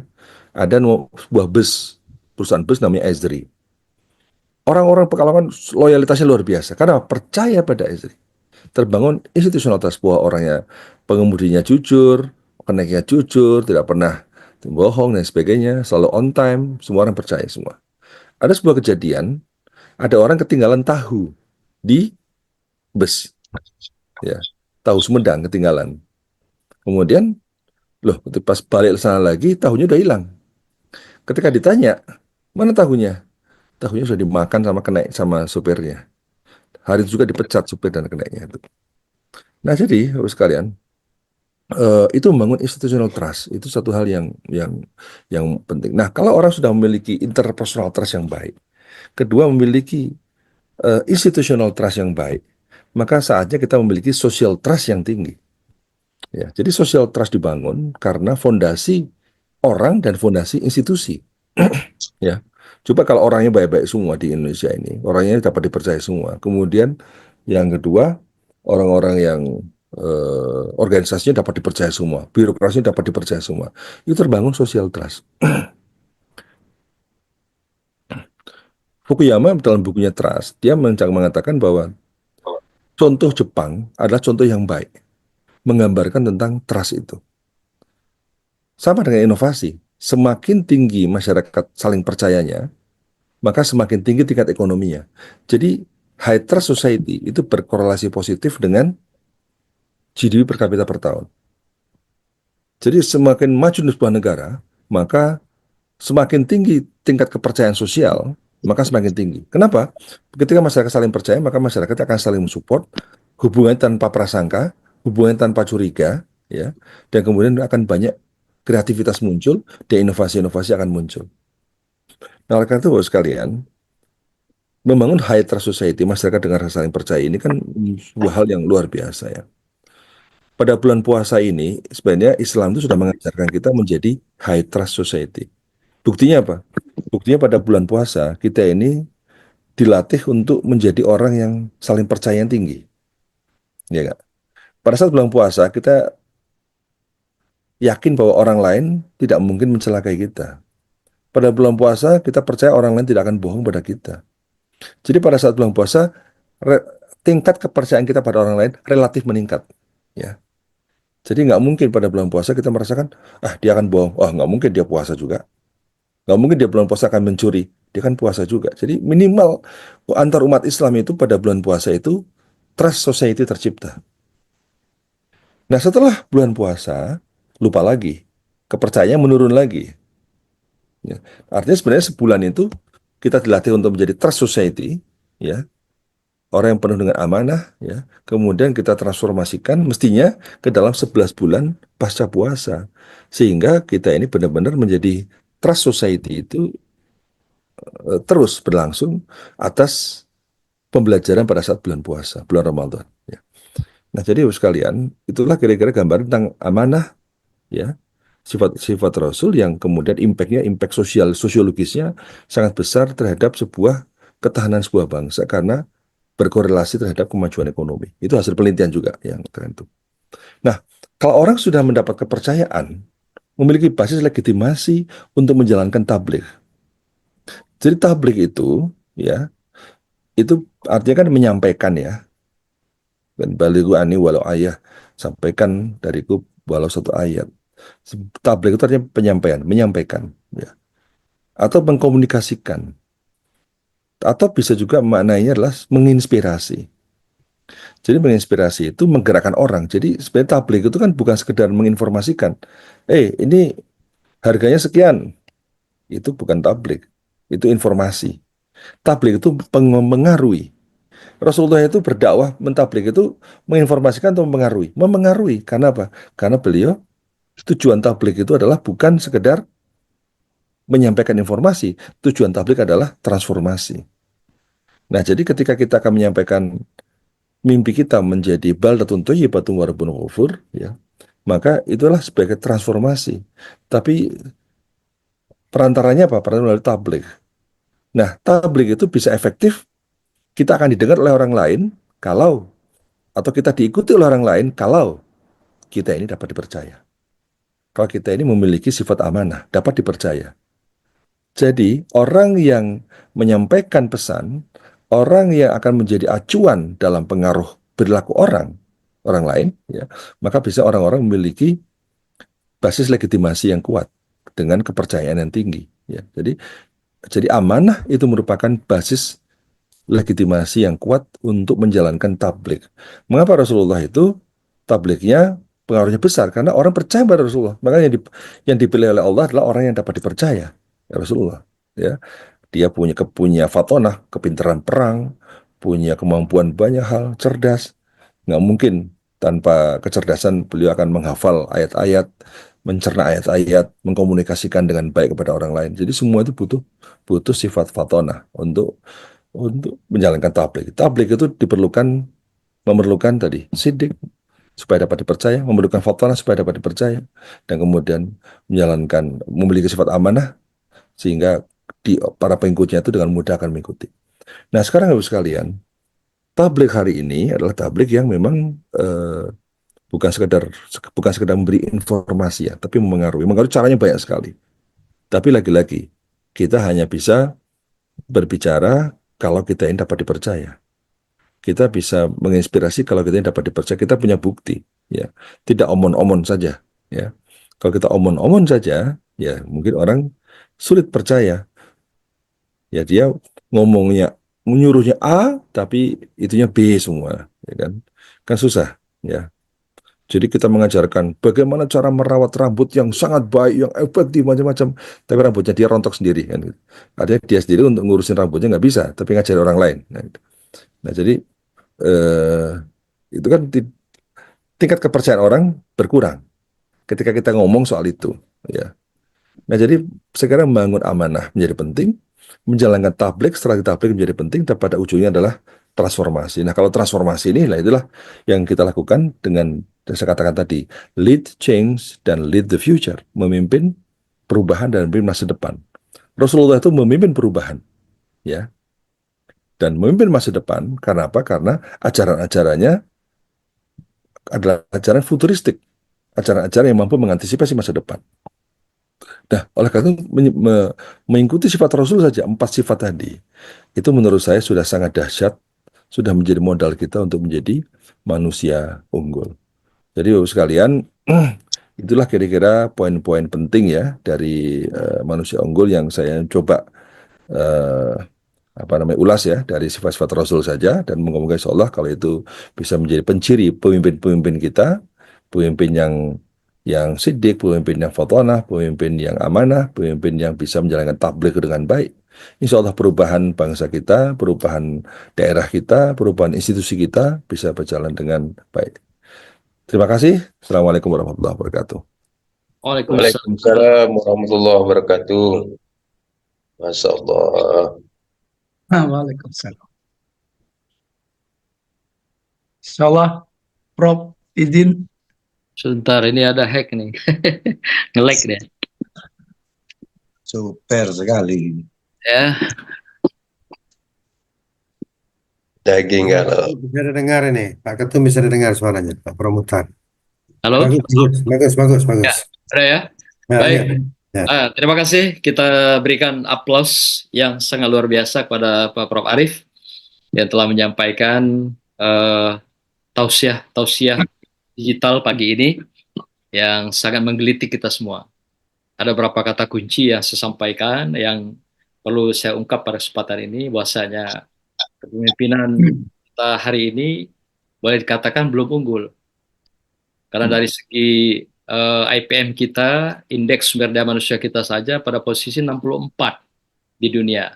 ada sebuah bus, perusahaan bus namanya Ezri. Orang-orang Pekalongan loyalitasnya luar biasa karena percaya pada Ezri. Terbangun institutional trust bahwa orangnya pengemudinya jujur, kenaiknya jujur, tidak pernah bohong dan sebagainya, selalu on time, semua orang percaya semua. Ada sebuah kejadian, ada orang ketinggalan tahu di bus. ya, tahu Sumedang ketinggalan. Kemudian, loh, pas balik ke sana lagi, tahunya udah hilang. Ketika ditanya, mana tahunya? Tahunya sudah dimakan sama kenaik sama supirnya. Hari itu juga dipecat supir dan kenaiknya itu. Nah, jadi, Bapak sekalian, itu membangun institutional trust itu satu hal yang penting. Nah, kalau orang sudah memiliki interpersonal trust yang baik, kedua memiliki institutional trust yang baik, maka saatnya kita memiliki social trust yang tinggi. Ya, jadi social trust dibangun karena fondasi orang dan fondasi institusi. Ya, coba kalau orangnya baik-baik semua di Indonesia ini, orangnya dapat dipercaya semua. Kemudian yang kedua, orang-orang yang organisasinya dapat dipercaya semua, birokrasinya dapat dipercaya semua. Itu terbangun social trust. Fukuyama dalam bukunya Trust, dia mengatakan bahwa contoh Jepang adalah contoh yang baik, menggambarkan tentang trust itu. Sama dengan inovasi, semakin tinggi masyarakat saling percayanya, maka semakin tinggi tingkat ekonominya. Jadi high trust society itu berkorelasi positif dengan GDP per kapita per tahun. Jadi semakin maju di sebuah negara, maka semakin tinggi tingkat kepercayaan sosial, maka semakin tinggi. Kenapa? Ketika masyarakat saling percaya, maka masyarakat akan saling mensupport, hubungan tanpa prasangka, hubungan tanpa curiga, ya, dan kemudian akan banyak kreativitas muncul, dan inovasi-inovasi akan muncul. Nah, oleh karena itu, Bapak sekalian, membangun high trust society, masyarakat dengan rasa saling percaya ini kan sebuah hal yang luar biasa ya. Pada bulan puasa ini, sebenarnya Islam itu sudah mengajarkan kita menjadi high trust society. Buktinya apa? Buktinya pada bulan puasa, kita ini dilatih untuk menjadi orang yang saling percaya yang tinggi. Ya nggak? Pada saat bulan puasa, kita yakin bahwa orang lain tidak mungkin mencelakai kita. Pada bulan puasa, kita percaya orang lain tidak akan bohong pada kita. Jadi pada saat bulan puasa, tingkat kepercayaan kita pada orang lain relatif meningkat. Ya. Jadi nggak mungkin pada bulan puasa kita merasakan, dia akan bohong. Oh, nggak mungkin dia puasa juga. Nggak mungkin dia bulan puasa akan mencuri. Dia kan puasa juga. Jadi minimal antar umat Islam itu pada bulan puasa itu trust society tercipta. Nah setelah bulan puasa, lupa lagi. Kepercayaannya menurun lagi. Ya. Artinya sebenarnya sebulan itu kita dilatih untuk menjadi trust society. Ya. Orang yang penuh dengan amanah, ya. Kemudian kita transformasikan mestinya ke dalam 11 bulan pasca puasa. Sehingga kita ini benar-benar menjadi trust society itu terus berlangsung atas pembelajaran pada saat bulan puasa, bulan Ramadan. Ya. Nah, jadi sekalian, itulah kira-kira gambaran tentang amanah, ya, sifat-sifat Rasul yang kemudian impact sosiologisnya sangat besar terhadap sebuah ketahanan sebuah bangsa karena berkorelasi terhadap kemajuan ekonomi. Itu hasil penelitian juga yang tertentu. Nah, kalau orang sudah mendapat kepercayaan, memiliki basis legitimasi untuk menjalankan tabligh. Jadi tabligh itu, ya, itu artinya kan menyampaikan ya. Dan balighu ani walau ayah, sampaikan dariku walau satu ayat. Tabligh itu artinya penyampaian, menyampaikan, ya. Atau mengkomunikasikan. Atau bisa juga maknanya adalah menginspirasi. Jadi menginspirasi itu menggerakkan orang. Jadi sebenarnya tabligh itu kan bukan sekedar menginformasikan. Ini harganya sekian. Itu bukan tabligh. Itu informasi. Tabligh itu mempengaruhi. Rasulullah itu berdakwah, mentabligh itu menginformasikan atau mempengaruhi. Mempengaruhi. Karena apa? Karena beliau tujuan tabligh itu adalah bukan sekedar menyampaikan informasi. Tujuan tabligh adalah transformasi. Nah, jadi ketika kita akan menyampaikan mimpi kita menjadi baldatun thayyibatun wa rabbun ghafur, ya, maka itulah sebagai transformasi. Tapi perantaranya apa? Perantaranya melalui tabligh. Nah, tabligh itu bisa efektif, kita akan didengar oleh orang lain kalau, atau kita diikuti oleh orang lain kalau kita ini dapat dipercaya. Kalau kita ini memiliki sifat amanah, dapat dipercaya. Jadi, orang yang menyampaikan pesan, orang yang akan menjadi acuan dalam pengaruh perilaku orang lain, ya, maka bisa orang-orang memiliki basis legitimasi yang kuat dengan kepercayaan yang tinggi. Ya. Jadi amanah itu merupakan basis legitimasi yang kuat untuk menjalankan tabligh. Mengapa Rasulullah itu tablignya pengaruhnya besar? Karena orang percaya pada Rasulullah. Makanya yang dipilih oleh Allah adalah orang yang dapat dipercaya, ya Rasulullah. Ya, dia punya fatonah, kepintaran perang, punya kemampuan banyak hal, cerdas. Nggak mungkin tanpa kecerdasan beliau akan menghafal ayat-ayat, mencerna ayat-ayat, mengkomunikasikan dengan baik kepada orang lain. Jadi semua itu butuh butuh sifat fatonah untuk menjalankan tabligh. Tabligh itu memerlukan tadi sidik supaya dapat dipercaya, memerlukan fatonah supaya dapat dipercaya, dan kemudian memiliki sifat amanah sehingga para pengikutnya itu dengan mudah akan mengikuti. Nah sekarang Bapak sekalian, tabligh hari ini adalah tabligh yang memang bukan sekedar memberi informasi ya, tapi mempengaruhi. Mengaruhi caranya banyak sekali. Tapi lagi-lagi kita hanya bisa berbicara kalau kita ini dapat dipercaya. Kita bisa menginspirasi kalau kita ini dapat dipercaya. Kita punya bukti, ya. Tidak omon-omon saja, ya. Kalau kita omon-omon saja, ya mungkin orang sulit percaya. Ya dia ngomongnya, menyuruhnya A, tapi itunya B semua, ya kan? Kan susah, ya. Jadi kita mengajarkan bagaimana cara merawat rambut yang sangat baik, yang efektif macam-macam, tapi rambutnya dia rontok sendiri kan gitu. Artinya dia sendiri untuk ngurusin rambutnya nggak bisa, tapi ngajari orang lain. Nah, gitu. Nah, jadi eh, itu kan tingkat kepercayaan orang berkurang ketika kita ngomong soal itu. Ya. Nah, jadi sekarang membangun amanah menjadi penting, menjalankan tabligh, strategi tabligh menjadi penting, dan pada ujungnya adalah transformasi. Nah, kalau transformasi ini, itulah yang kita lakukan dengan, yang saya katakan tadi, lead change dan lead the future, memimpin perubahan dan memimpin masa depan. Rasulullah itu memimpin perubahan, ya, dan memimpin masa depan. Karena apa? Karena ajaran-ajarannya adalah ajaran futuristik, ajaran-ajaran yang mampu mengantisipasi masa depan. Nah, oleh karena itu mengikuti sifat Rasul saja, 4 sifat tadi, itu menurut saya sudah sangat dahsyat, sudah menjadi modal kita untuk menjadi manusia unggul. Jadi Bapak sekalian, itulah kira-kira poin-poin penting ya dari manusia unggul yang saya coba eh, ulas ya dari sifat-sifat Rasul saja, dan moga-moga insya Allah kalau itu bisa menjadi penciri pemimpin-pemimpin kita, pemimpin yang sidik, pemimpin yang fatonah, pemimpin yang amanah, pemimpin yang bisa menjalankan tabligh dengan baik. Insya Allah perubahan bangsa kita, perubahan daerah kita, perubahan institusi kita bisa berjalan dengan baik. Terima kasih. Assalamualaikum warahmatullahi wabarakatuh. Waalaikumsalam. Waalaikumsalam warahmatullahi wabarakatuh. Masya Allah. Waalaikumsalam. Insyaallah, Prof. izin. Sebentar, ini ada hack nih. Nge-lag dia. Super sekali. Ya, Daging kalau. Bisa didengar ini, Pak Ketum bisa didengar suaranya, Pak Pramutar. halo? Bagus. Ada ya? Ya, Baik. ya. Terima kasih. Kita berikan aplaus yang sangat luar biasa kepada Pak Prof. Arif yang telah menyampaikan tausiah digital pagi ini yang sangat menggelitik kita semua. Ada beberapa kata kunci yang saya sampaikan yang perlu saya ungkap pada kesempatan ini, bahwasanya kepemimpinan kita hari ini boleh dikatakan belum unggul. Karena dari segi IPM kita, indeks sumber daya manusia kita saja pada posisi 64 di dunia.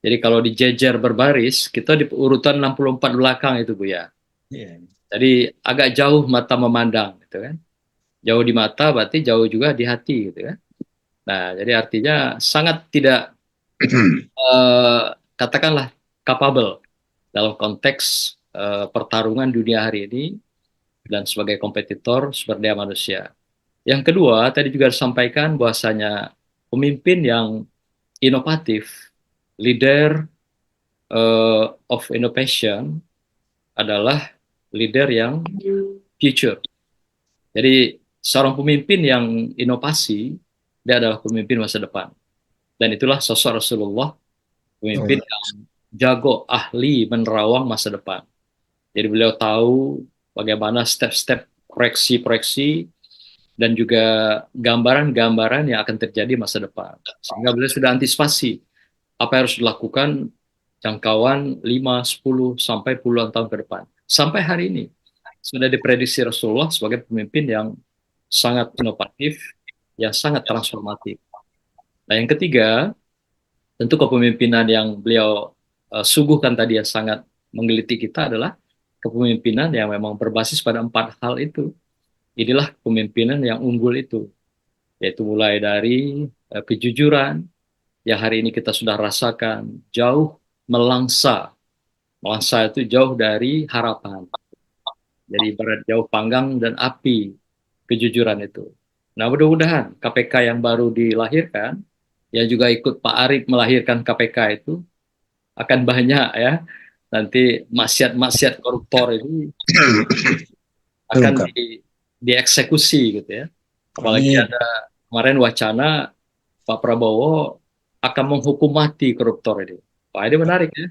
Jadi kalau dijejer berbaris, kita di urutan 64 belakang itu, Bu ya. Jadi agak jauh mata memandang, gitu kan. Jauh di mata berarti jauh juga di hati, gitu kan. Nah, jadi artinya sangat tidak katakanlah capable dalam konteks pertarungan dunia hari ini dan sebagai kompetitor sumber daya manusia. Yang kedua, tadi juga disampaikan bahwasanya pemimpin yang inovatif, leader of innovation adalah leader yang future. Jadi seorang pemimpin yang inovasi, dia adalah pemimpin masa depan. Dan itulah sosok Rasulullah, pemimpin yang jago, ahli menerawang masa depan. Jadi beliau tahu bagaimana step-step proyeksi-proyeksi dan juga gambaran-gambaran yang akan terjadi masa depan. Sehingga beliau sudah antisipasi apa yang harus dilakukan jangkauan 5, 10, sampai puluhan tahun ke depan. Sampai hari ini sudah diprediksi Rasulullah sebagai pemimpin yang sangat inovatif, yang sangat transformatif. Nah, yang ketiga, tentu kepemimpinan yang beliau suguhkan tadi yang sangat menggelitik kita adalah kepemimpinan yang memang berbasis pada 4 hal itu. Inilah kepemimpinan yang unggul itu, yaitu mulai dari kejujuran, yang hari ini kita sudah rasakan jauh melangsa. Melangsa itu jauh dari harapan. Jadi ibarat jauh panggang dan api kejujuran itu. Nah, mudah-mudahan KPK yang baru dilahirkan, yang juga ikut Pak Arief melahirkan KPK itu, akan banyak ya. Nanti maksiat-maksiat koruptor ini akan Terungkap. dieksekusi gitu ya. Apalagi Amin. ada kemarin wacana Pak Prabowo akan menghukum mati koruptor ini. Wah, ini menarik ya.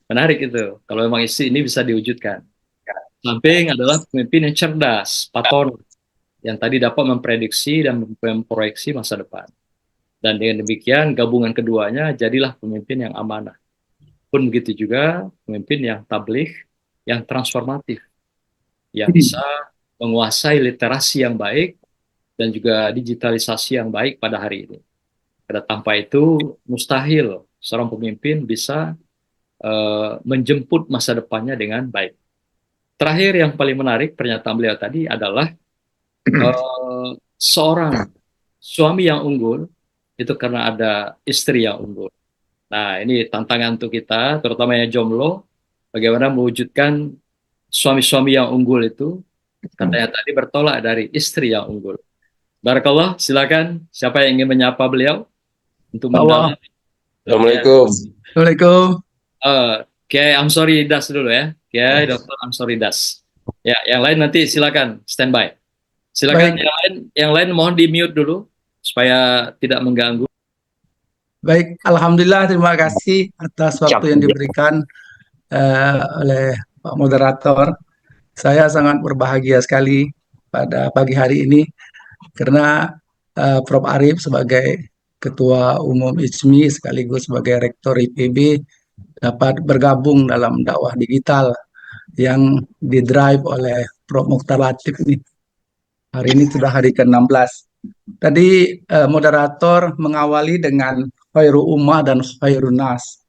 Menarik itu. Kalau memang isi ini bisa diwujudkan. Samping adalah pemimpin yang cerdas, paton, yang tadi dapat memprediksi dan memproyeksi masa depan. Dan dengan demikian gabungan keduanya jadilah pemimpin yang amanah. Pun begitu juga pemimpin yang tabligh, yang transformatif, yang bisa menguasai literasi yang baik dan juga digitalisasi yang baik pada hari ini. Karena tanpa itu mustahil seorang pemimpin bisa menjemput masa depannya dengan baik. Terakhir yang paling menarik pernyataan beliau tadi adalah seorang suami yang unggul itu karena ada istri yang unggul. Nah, ini tantangan untuk kita, terutama yang jomblo, bagaimana mewujudkan suami-suami yang unggul itu, karena yang tadi bertolak dari istri yang unggul. Barakallah, silakan siapa yang ingin menyapa beliau untuk Allah. mendalami. Assalamualaikum. Assalamualaikum. Kiai Amsori Das dulu ya, Kiai Dr. Amsori Das. Ya, yang lain nanti silakan standby. Silakan Baik. yang lain mohon di mute dulu supaya tidak mengganggu. Baik, Alhamdulillah, terima kasih atas waktu yang diberikan oleh Pak Moderator. Saya sangat berbahagia sekali pada pagi hari ini karena Prof. Arief sebagai Ketua Umum ISMI sekaligus sebagai Rektor IPB dapat bergabung dalam dakwah digital yang didrive oleh Prof. Mokhtar Latif ini. Hari ini sudah hari ke-16. Tadi moderator mengawali dengan Khairul Ummah dan Khairun Nas.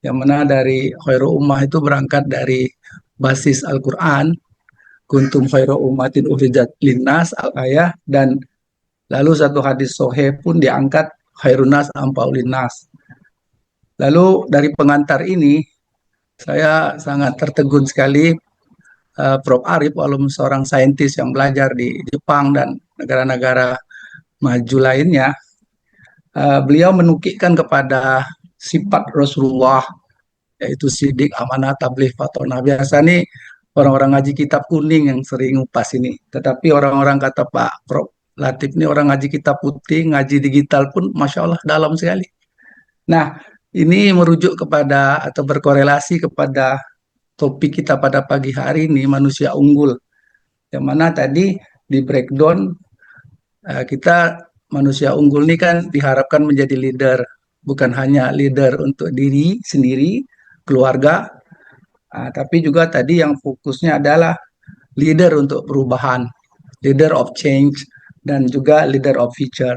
Yang mana dari Khairul Ummah itu berangkat dari basis Al-Quran, kuntum khairu ummatin ukhrijat linnas al-ayah, dan lalu satu hadis sahih pun diangkat khairun nas ampau linnas. Lalu dari pengantar ini saya sangat tertegun sekali Prof. Arief, walaupun seorang saintis yang belajar di Jepang dan negara-negara maju lainnya, beliau menukikkan kepada sifat Rasulullah, yaitu sidik, amanah, tabligh, fatonah. Biasa nih orang-orang ngaji kitab kuning yang sering ngupas ini. Tetapi orang-orang kata Pak Prof. Latif ini orang ngaji kitab putih, ngaji digital pun Masya Allah dalam sekali. Nah, ini merujuk kepada atau berkorelasi kepada topik kita pada pagi hari ini, manusia unggul. Yang mana tadi di breakdown kita manusia unggul ini kan diharapkan menjadi leader. Bukan hanya leader untuk diri sendiri, keluarga, tapi juga tadi yang fokusnya adalah leader untuk perubahan, leader of change, dan juga leader of future,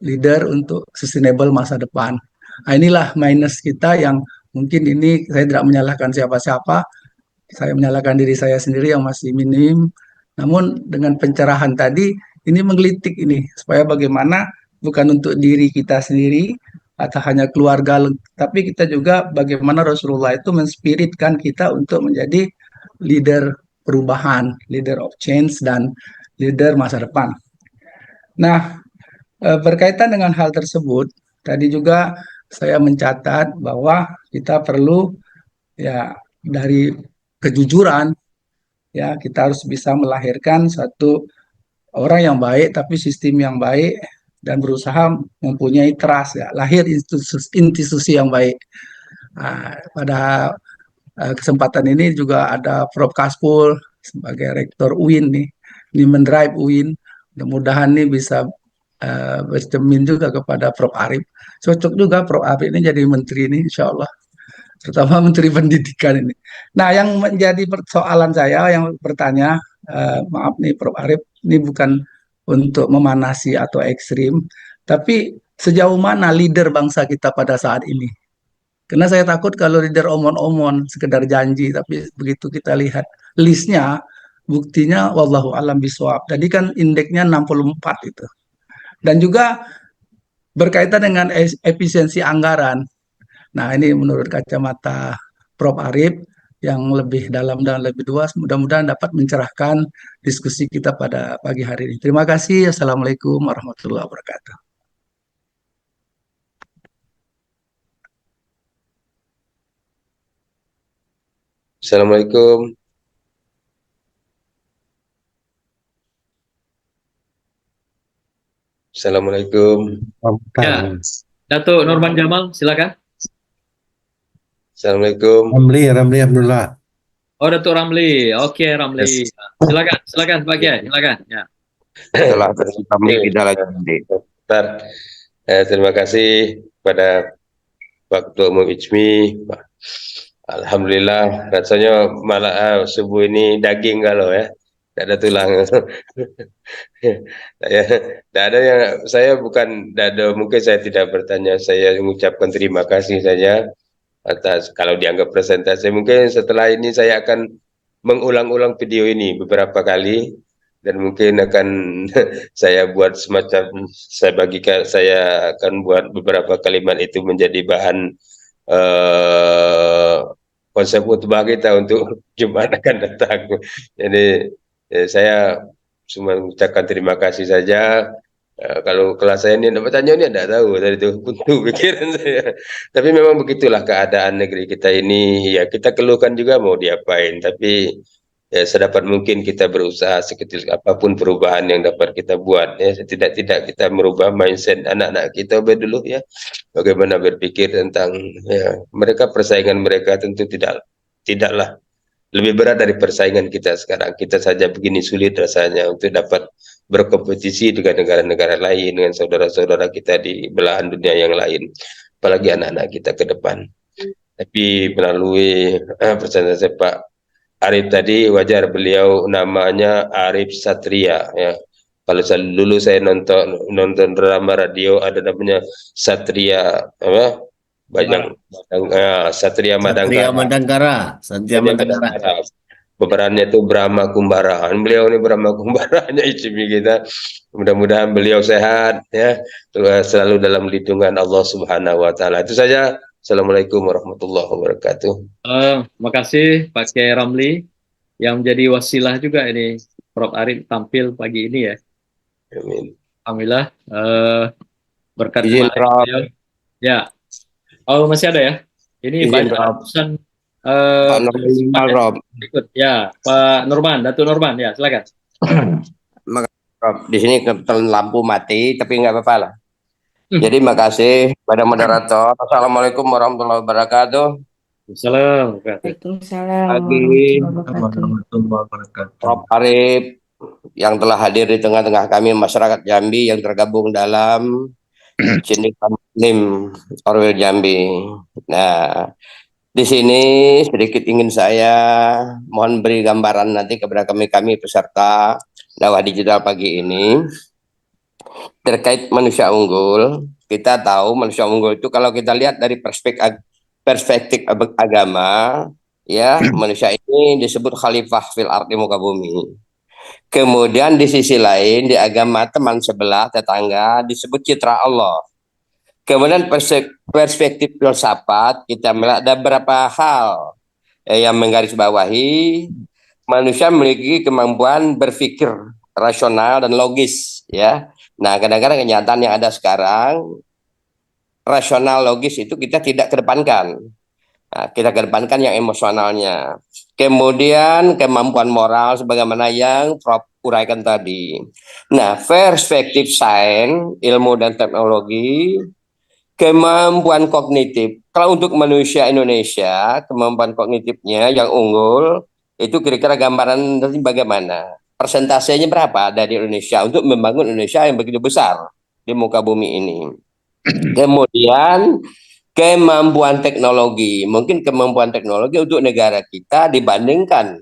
leader untuk sustainable masa depan. Nah, inilah minus kita yang mungkin ini saya tidak menyalahkan siapa-siapa, saya menyalahkan diri saya sendiri yang masih minim. Namun dengan pencerahan tadi, ini menggelitik ini, supaya bagaimana bukan untuk diri kita sendiri, atau hanya keluarga, tapi kita juga bagaimana Rasulullah itu menspiritkan kita untuk menjadi leader perubahan, leader of change, dan leader masa depan. Nah, berkaitan dengan hal tersebut, tadi juga saya mencatat bahwa kita perlu ya dari kejujuran, ya kita harus bisa melahirkan suatu orang yang baik, tapi sistem yang baik, dan berusaha mempunyai trust, ya, lahir institusi yang baik. Pada kesempatan ini juga ada Prof. Kaspul sebagai Rektor UIN nih, ini mendrive UIN. Mudah-mudahan nih bisa bercermin juga kepada Prof. Arief. Cocok juga Prof. Arief ini jadi menteri ini, insya Allah. terutama Menteri Pendidikan ini. Nah, yang menjadi persoalan saya yang bertanya, maaf nih Prof. Arif, ini bukan untuk memanasi atau ekstrim, tapi sejauh mana leader bangsa kita pada saat ini? Karena saya takut kalau leader omon-omon, sekedar janji, tapi begitu kita lihat listnya, buktinya wallahu alam biswab. Tadi kan indeksnya 64 itu. Dan juga berkaitan dengan efisiensi anggaran. Nah, ini menurut kacamata Prof. Arif yang lebih dalam dan lebih luas, mudah-mudahan dapat mencerahkan diskusi kita pada pagi hari ini. Terima kasih. Assalamualaikum warahmatullahi wabarakatuh. Assalamualaikum. Assalamualaikum. Ya, Datuk Norman Jamal, silakan. Assalamualaikum. Ramli Abdullah. Oh, Datuk Ramli. Oke, Ramli. Silakan sebagian, silakan. Ya. Setelah kami kita lanjut. Ustaz, terima kasih kepada Pak Ketua Umum ICMI. Alhamdulillah, rasanya malah subuh ini daging kalau ya, tidak ada tulang. Tidak ada yang saya bukan, tidak ada, mungkin saya tidak bertanya, saya mengucapkan terima kasih saja atas kalau dianggap presentasi. Mungkin setelah ini saya akan mengulang-ulang video ini beberapa kali dan mungkin akan saya buat semacam saya akan buat beberapa kalimat itu menjadi bahan konsep khutbah kita untuk Jumat akan datang. Jadi saya cuma mengucapkan terima kasih saja. Kalau kelas saya ini bertanya ini tidak tahu tadi itu buntu pikiran saya. Tapi memang begitulah keadaan negeri kita ini. Ya kita keluhkan juga mau diapain. Tapi ya sedapat mungkin kita berusaha sekecil apapun perubahan yang dapat kita buat. Ya tidak kita merubah mindset anak-anak kita dulu ya. Bagaimana berpikir tentang ya mereka, persaingan mereka tentu tidaklah lebih berat dari persaingan kita sekarang. Kita saja begini sulit rasanya untuk dapat berkompetisi dengan negara-negara lain, dengan saudara-saudara kita di belahan dunia yang lain, apalagi anak-anak kita ke depan. Tapi melalui presentasi Pak Arif tadi, wajar beliau namanya Arif Satria ya. Kalau dulu saya nonton drama radio ada namanya Satria apa? Satria Madangkara. Pemerannya itu Brahma Kumbara. Beliau ini Brahma Kumbaranya ICMI kita. Mudah-mudahan beliau sehat ya, selalu dalam lindungan Allah Subhanahu wa taala. Itu saja. Assalamualaikum warahmatullahi wabarakatuh. Terima kasih Pak Kiai Ramli yang menjadi wasilah juga ini Prof. Arif tampil pagi ini ya. Amin. Alhamdulillah berkat Izin, Prof. Ya. Oh, masih ada ya? Ini Izin, banyak Prof. pesan Pak Norman, Prof. ikut. Ya, Pak Norman, Datuk Norman, ya, silakan. Prof, di sini kebetulan lampu mati, tapi nggak apa-apa lah. Jadi makasih pada moderator. Assalamualaikum warahmatullahi wabarakatuh. Waalaikumsalam. Pagi, Prof. Arif yang telah hadir di tengah-tengah kami masyarakat Jambi yang tergabung dalam Sindikat Muslim Orwell Jambi. Nah, di sini sedikit ingin saya mohon beri gambaran nanti kepada kami peserta dakwah digital pagi ini terkait manusia unggul. Kita tahu manusia unggul itu kalau kita lihat dari perspektif agama, ya manusia ini disebut khalifah fil ardi muka bumi. Kemudian di sisi lain di agama teman sebelah tetangga disebut citra Allah. Kemudian perspektif filsafat kita melihat ada beberapa hal yang menggarisbawahi manusia memiliki kemampuan berpikir rasional dan logis ya. Nah, kadang-kadang kenyataan yang ada sekarang rasional logis itu kita tidak kedepankan. Nah, kita kedepankan yang emosionalnya. Kemudian kemampuan moral sebagaimana yang Prof uraikan tadi. Nah, perspektif sains, ilmu dan teknologi, kemampuan kognitif. Kalau untuk manusia Indonesia, kemampuan kognitifnya yang unggul, itu kira-kira gambaran nanti bagaimana? Persentasenya berapa dari Indonesia untuk membangun Indonesia yang begitu besar di muka bumi ini? Kemudian kemampuan teknologi. Mungkin kemampuan teknologi untuk negara kita disandingkan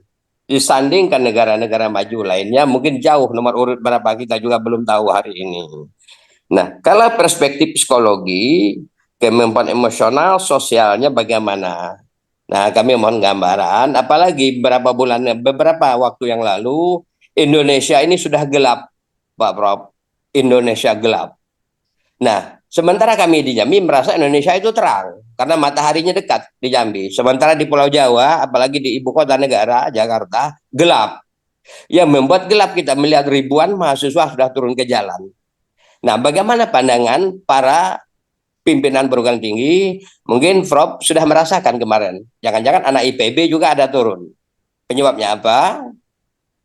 negara-negara maju lainnya mungkin jauh, nomor urut berapa kita juga belum tahu hari ini. Nah, kalau perspektif psikologi, kemampuan emosional, sosialnya bagaimana? Nah, kami mohon gambaran, apalagi beberapa waktu yang lalu, Indonesia ini sudah gelap, Pak Prof. Indonesia gelap. Nah, sementara kami di Jambi merasa Indonesia itu terang, karena mataharinya dekat di Jambi. Sementara di Pulau Jawa, apalagi di ibu kota negara, Jakarta, gelap. Yang membuat gelap kita melihat ribuan mahasiswa sudah turun ke jalan. Nah, bagaimana pandangan para pimpinan perguruan tinggi? Mungkin Prof sudah merasakan kemarin. Jangan-jangan anak IPB juga ada turun. Penyebabnya apa?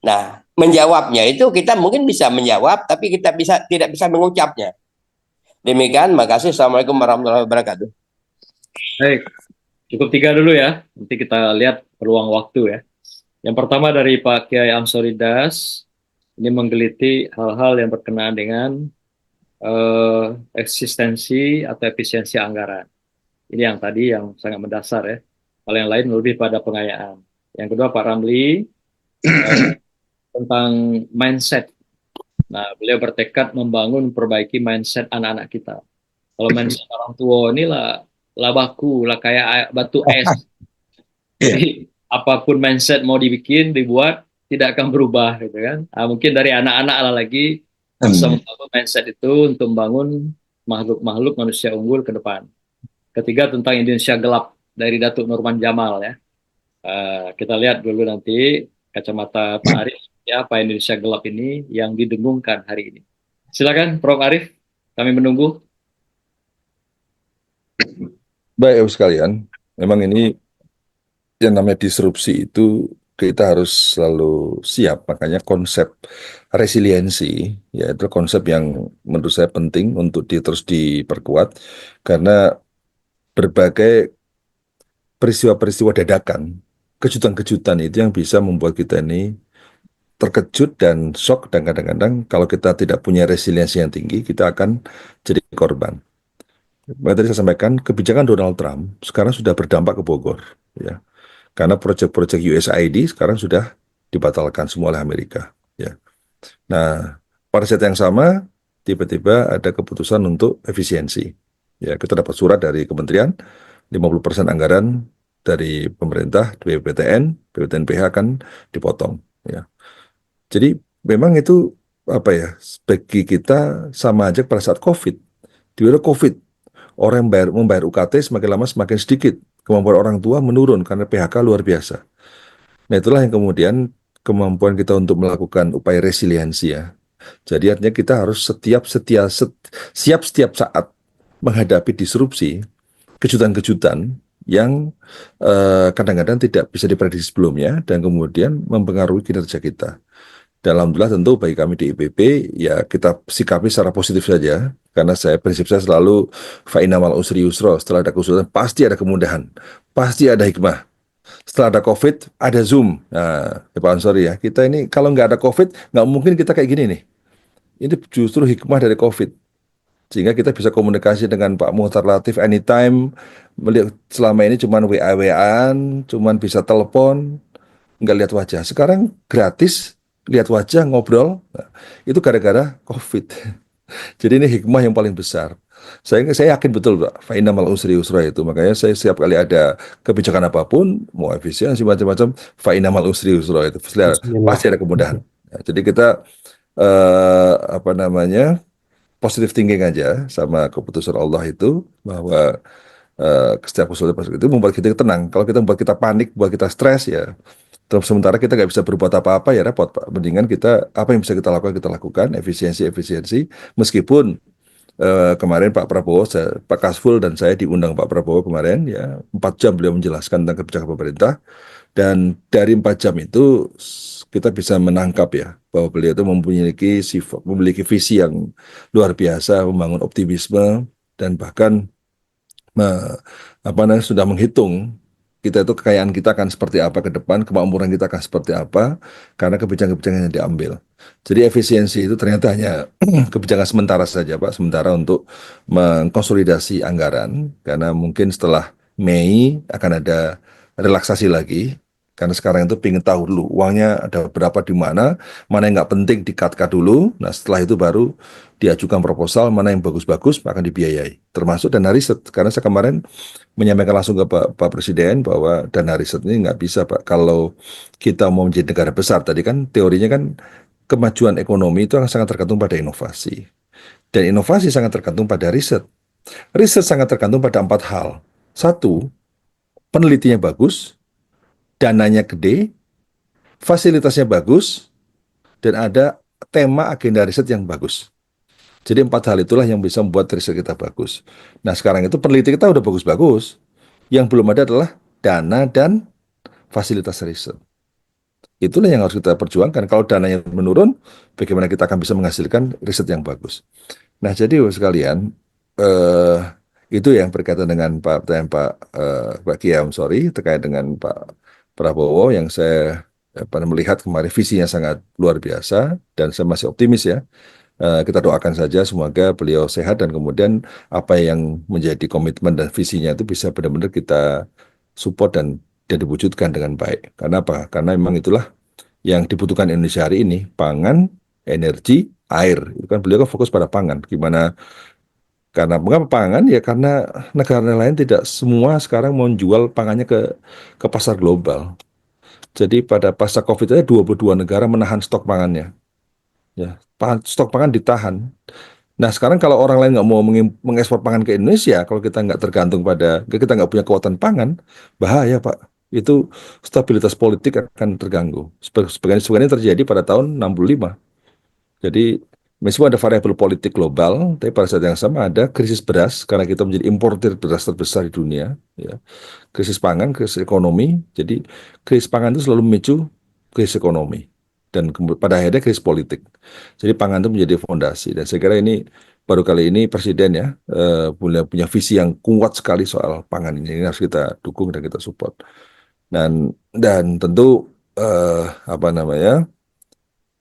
Nah, menjawabnya itu kita mungkin bisa menjawab, tapi kita tidak bisa mengucapnya. Demikian, makasih. Assalamualaikum warahmatullahi wabarakatuh. Baik, cukup 3 dulu ya. Nanti kita lihat peluang waktu ya. Yang pertama dari Pak Kiai Amsoridas, ini menggeliti hal-hal yang berkenaan dengan eksistensi atau efisiensi anggaran. Ini yang tadi yang sangat mendasar ya. Hal yang lain lebih pada pengayaan. Yang kedua Pak Ramli tentang mindset. Nah, beliau bertekad membangun, perbaiki mindset anak-anak kita. Kalau mindset orang tua ini lah baku, lah kayak batu es. Jadi apapun mindset mau dibuat, tidak akan berubah gitu kan. Nah, mungkin dari anak-anak lagi bisa membangun mindset itu untuk membangun makhluk-makhluk manusia unggul ke depan. Ketiga tentang Indonesia gelap dari Datuk Nurman Jamal ya. Kita lihat dulu nanti kacamata Pak Arif ya, apa Indonesia gelap ini yang didengungkan hari ini. Silakan Prof Arif, kami menunggu. Baik, Ibu sekalian, memang ini yang namanya disrupsi itu kita harus selalu siap. Makanya konsep resiliensi, ya itu konsep yang menurut saya penting untuk terus diperkuat, karena berbagai peristiwa-peristiwa dadakan, kejutan-kejutan itu yang bisa membuat kita ini terkejut dan shock, dan kadang-kadang kalau kita tidak punya resiliensi yang tinggi, kita akan jadi korban. Makanya tadi saya sampaikan, kebijakan Donald Trump sekarang sudah berdampak ke Bogor, ya. Karena proyek-proyek USAID sekarang sudah dibatalkan semua oleh Amerika, ya. Nah, pada saat yang sama, tiba-tiba ada keputusan untuk efisiensi. Ya, kita dapat surat dari kementerian, 50% anggaran dari pemerintah, BPTN-PH akan dipotong, ya. Jadi memang itu apa ya, bagi kita sama aja pada saat COVID. Di era COVID, orang yang membayar UKT semakin lama semakin sedikit. Kemampuan orang tua menurun karena PHK luar biasa. Nah, itulah yang kemudian kemampuan kita untuk melakukan upaya resiliensi ya. Jadi artinya kita harus siap setiap saat menghadapi disrupsi, kejutan-kejutan yang kadang-kadang tidak bisa diprediksi sebelumnya dan kemudian mempengaruhi kinerja kita. Dan alhamdulillah tentu bagi kami di IPB ya kita sikapi secara positif saja, karena prinsip saya selalu fa innamal usri yusra, setelah ada kesulitan pasti ada kemudahan, pasti ada hikmah. Setelah ada COVID ada Zoom. Nah, ya Pak Ansori ya, kita ini kalau nggak ada COVID nggak mungkin kita kayak gini nih. Ini justru hikmah dari COVID, sehingga kita bisa komunikasi dengan Pak Muhtar Latif anytime. Melihat selama ini cuman WA-WAan, cuman bisa telepon, nggak lihat wajah. Sekarang gratis lihat wajah, ngobrol. Nah, itu gara-gara COVID. Jadi ini hikmah yang paling besar. Saya yakin betul Pak, fa innamal usri yusra itu. Makanya saya setiap kali ada kebijakan apapun, mau efisiensi macam-macam, fa innamal usri yusra itu pasti ada kemudahan. Nah, jadi kita apa namanya, positive thinking aja sama keputusan Allah itu, bahwa setiap kesulitan itu membuat kita tenang. Kalau kita membuat kita panik, buat kita stres ya, terus sementara kita nggak bisa berbuat apa-apa ya repot Pak. Mendingan kita apa yang bisa kita lakukan efisiensi. Meskipun kemarin Pak Prabowo, Pak Kasful dan saya diundang Pak Prabowo kemarin ya, 4 jam beliau menjelaskan tentang kebijakan pemerintah, dan dari 4 jam itu kita bisa menangkap ya bahwa beliau itu memiliki visi yang luar biasa, membangun optimisme, dan bahkan sudah menghitung kita itu kekayaan kita akan seperti apa ke depan, kemampuan kita akan seperti apa, karena kebijakan-kebijakan yang diambil. Jadi efisiensi itu ternyata hanya kebijakan sementara saja, Pak, sementara untuk mengkonsolidasi anggaran, karena mungkin setelah Mei akan ada relaksasi lagi, karena sekarang itu pengen tahu dulu uangnya ada berapa di mana yang nggak penting di-cut-cut dulu, nah setelah itu baru diajukan proposal, mana yang bagus-bagus akan dibiayai, termasuk dana riset, karena saya kemarin menyampaikan langsung ke Pak Presiden bahwa dana riset ini nggak bisa, Pak, kalau kita mau menjadi negara besar, tadi kan teorinya kan kemajuan ekonomi itu sangat tergantung pada inovasi. Dan inovasi sangat tergantung pada riset. Riset sangat tergantung pada 4 hal. Satu, penelitinya bagus, dananya gede, fasilitasnya bagus, dan ada tema agenda riset yang bagus. Jadi 4 hal itulah yang bisa membuat riset kita bagus. Nah sekarang itu peneliti kita udah bagus-bagus. Yang belum ada adalah dana dan fasilitas riset. Itulah yang harus kita perjuangkan. Kalau dananya menurun, bagaimana kita akan bisa menghasilkan riset yang bagus. Nah, jadi sekalian, eh, itu yang berkaitan dengan Pak Kiam, sorry, terkait dengan Pak Prabowo yang saya melihat kemarin visinya sangat luar biasa dan saya masih optimis ya. Kita doakan saja semoga beliau sehat dan kemudian apa yang menjadi komitmen dan visinya itu bisa benar-benar kita support dan diwujudkan dengan baik. Karena apa? Karena memang itulah yang dibutuhkan Indonesia hari ini, pangan, energi, air. Itu kan beliau kan fokus pada pangan. Gimana? Karena mengapa pangan? Ya karena negara lain tidak semua sekarang mau jual pangannya ke pasar global. Jadi pada pasca COVID aja 22 negara menahan stok pangannya. Ya, stok pangan ditahan. Nah sekarang kalau orang lain nggak mau mengekspor pangan ke Indonesia, kalau kita nggak tergantung kita nggak punya kekuatan pangan, bahaya Pak. Itu stabilitas politik akan terganggu. Sebagaimana terjadi pada tahun 65. Jadi meskipun ada variabel politik global, tapi pada saat yang sama ada krisis beras karena kita menjadi importir beras terbesar di dunia. Ya. Krisis pangan, krisis ekonomi. Jadi krisis pangan itu selalu memicu krisis ekonomi dan pada akhirnya krisis politik. Jadi pangan itu menjadi fondasi dan saya kira ini baru kali ini Presiden ya punya visi yang kuat sekali soal pangan ini. Ini harus kita dukung dan kita support. Dan tentu apa namanya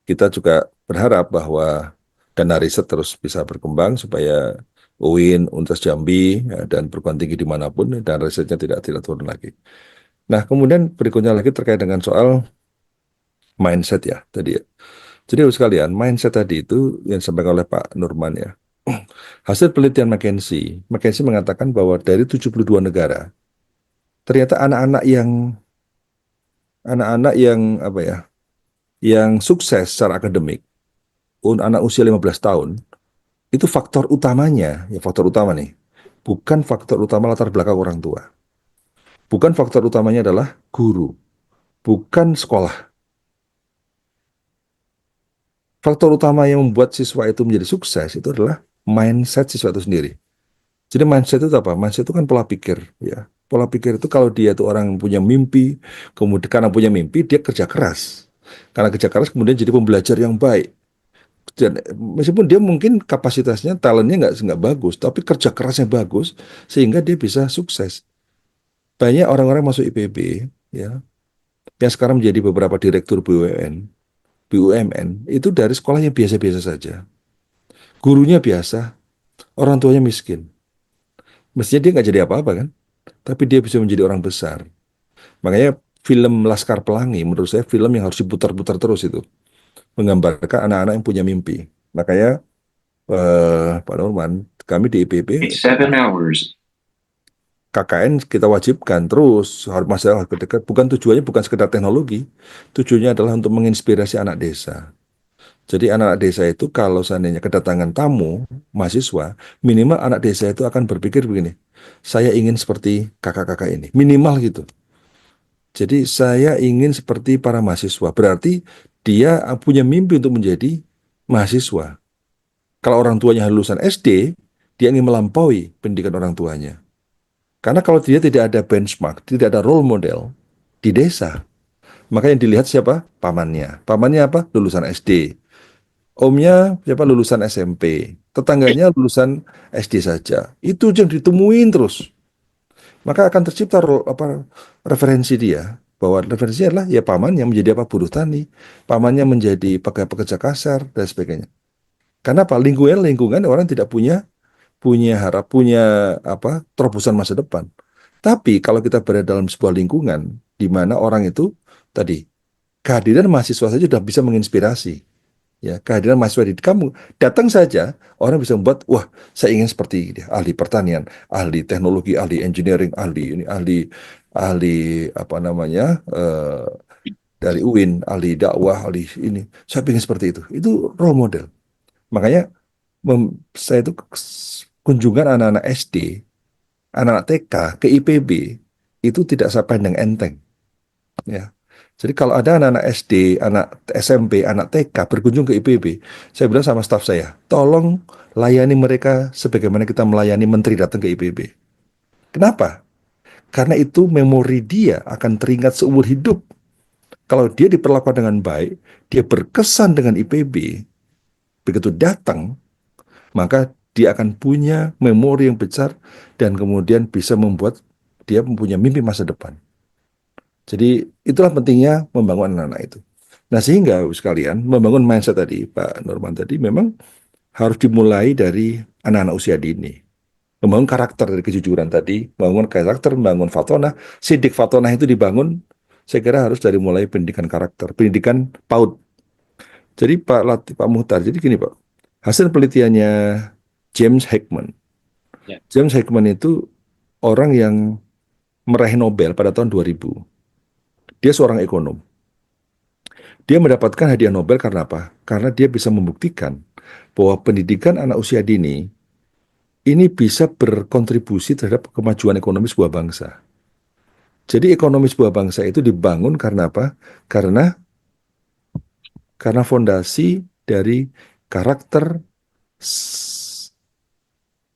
kita juga berharap bahwa dana riset terus bisa berkembang supaya UIN, Universitas Jambi ya, dan perguruan tinggi dimanapun dan risetnya tidak turun lagi. Nah kemudian berikutnya lagi terkait dengan soal mindset ya tadi ya. Jadi sekalian mindset tadi itu yang disampaikan oleh Pak Nurman ya. Hasil penelitian McKinsey mengatakan bahwa dari 72 negara ternyata anak-anak yang apa ya, yang sukses secara akademik, anak usia 15 tahun, itu faktor utamanya, ya faktor utama nih, bukan faktor utama latar belakang orang tua. Bukan faktor utamanya adalah guru, bukan sekolah. Faktor utama yang membuat siswa itu menjadi sukses itu adalah mindset siswa itu sendiri. Jadi mindset itu apa? Mindset itu kan pola pikir, ya. Pola pikir itu kalau dia itu orang punya mimpi, kemudian karena punya mimpi dia kerja keras. Karena kerja keras kemudian jadi pembelajar yang baik. Dan meskipun dia mungkin kapasitasnya, talentnya nggak bagus, tapi kerja kerasnya bagus sehingga dia bisa sukses. Banyak orang-orang masuk IPB, ya, yang sekarang menjadi beberapa direktur BUMN itu dari sekolah yang biasa-biasa saja. Gurunya biasa, orang tuanya miskin. Mestinya dia nggak jadi apa-apa kan, tapi dia bisa menjadi orang besar. Makanya film Laskar Pelangi menurut saya film yang harus diputar-putar terus itu, menggambarkan anak-anak yang punya mimpi. Makanya Pak Norman, kami di IPB, KKN kita wajibkan terus, masalah dekat. Tujuannya bukan sekedar teknologi, tujuannya adalah untuk menginspirasi anak desa. Jadi anak-anak desa itu kalau seandainya kedatangan tamu, mahasiswa, minimal anak desa itu akan berpikir begini, saya ingin seperti kakak-kakak ini, minimal gitu. Jadi saya ingin seperti para mahasiswa, berarti dia punya mimpi untuk menjadi mahasiswa. Kalau orang tuanya lulusan SD, dia ingin melampaui pendidikan orang tuanya. Karena kalau dia tidak ada benchmark, tidak ada role model di desa, maka yang dilihat siapa? Pamannya. Pamannya apa? Lulusan SD. Omnya siapa? Lulusan SMP. Tetangganya lulusan SD saja. Itu yang ditemuin terus. Maka akan tercipta referensi dia. bahwa referensinya adalah ya pamannya menjadi apa, buruh tani, pamannya menjadi pekerja kasar dan sebagainya. Karena apa? Lingkungan orang tidak punya punya apa, terobosan masa depan. Tapi kalau kita berada dalam sebuah lingkungan di mana orang itu tadi kehadiran mahasiswa saja sudah bisa menginspirasi. Ya, kehadiran mahasiswa di kamu datang saja orang bisa membuat, wah, saya ingin seperti dia, ahli pertanian, ahli teknologi, ahli engineering, ahli apa namanya, dari UIN, ahli dakwah, ahli ini. Saya ingin seperti itu. Itu role model. Makanya saya itu kunjungan anak-anak SD, anak-anak TK ke IPB itu tidak saya pandang enteng. Ya. Jadi kalau ada anak-anak SD, anak SMP, anak TK berkunjung ke IPB, saya bilang sama staf saya, tolong layani mereka sebagaimana kita melayani menteri datang ke IPB. Kenapa? Karena itu memori dia akan teringat seumur hidup. Kalau dia diperlakukan dengan baik, dia berkesan dengan IPB, begitu datang, maka dia akan punya memori yang besar dan kemudian bisa membuat dia mempunyai mimpi masa depan. Jadi itulah pentingnya membangun anak-anak itu. Nah sehingga sekalian membangun mindset tadi Pak Norman tadi memang harus dimulai dari anak-anak usia dini. Membangun karakter dari kejujuran tadi, membangun karakter, membangun fatonah. Sidik fatonah itu dibangun, saya kira harus dari mulai pendidikan karakter, pendidikan PAUD. Jadi Pak Muhtar, jadi gini Pak, hasil penelitiannya James Heckman. Ya. James Heckman itu orang yang meraih Nobel pada tahun 2000. Dia seorang ekonom. Dia mendapatkan hadiah Nobel karena apa? Karena dia bisa membuktikan bahwa pendidikan anak usia dini ini bisa berkontribusi terhadap kemajuan ekonomi sebuah bangsa. Jadi ekonomi sebuah bangsa itu dibangun karena apa? Karena fondasi dari karakter,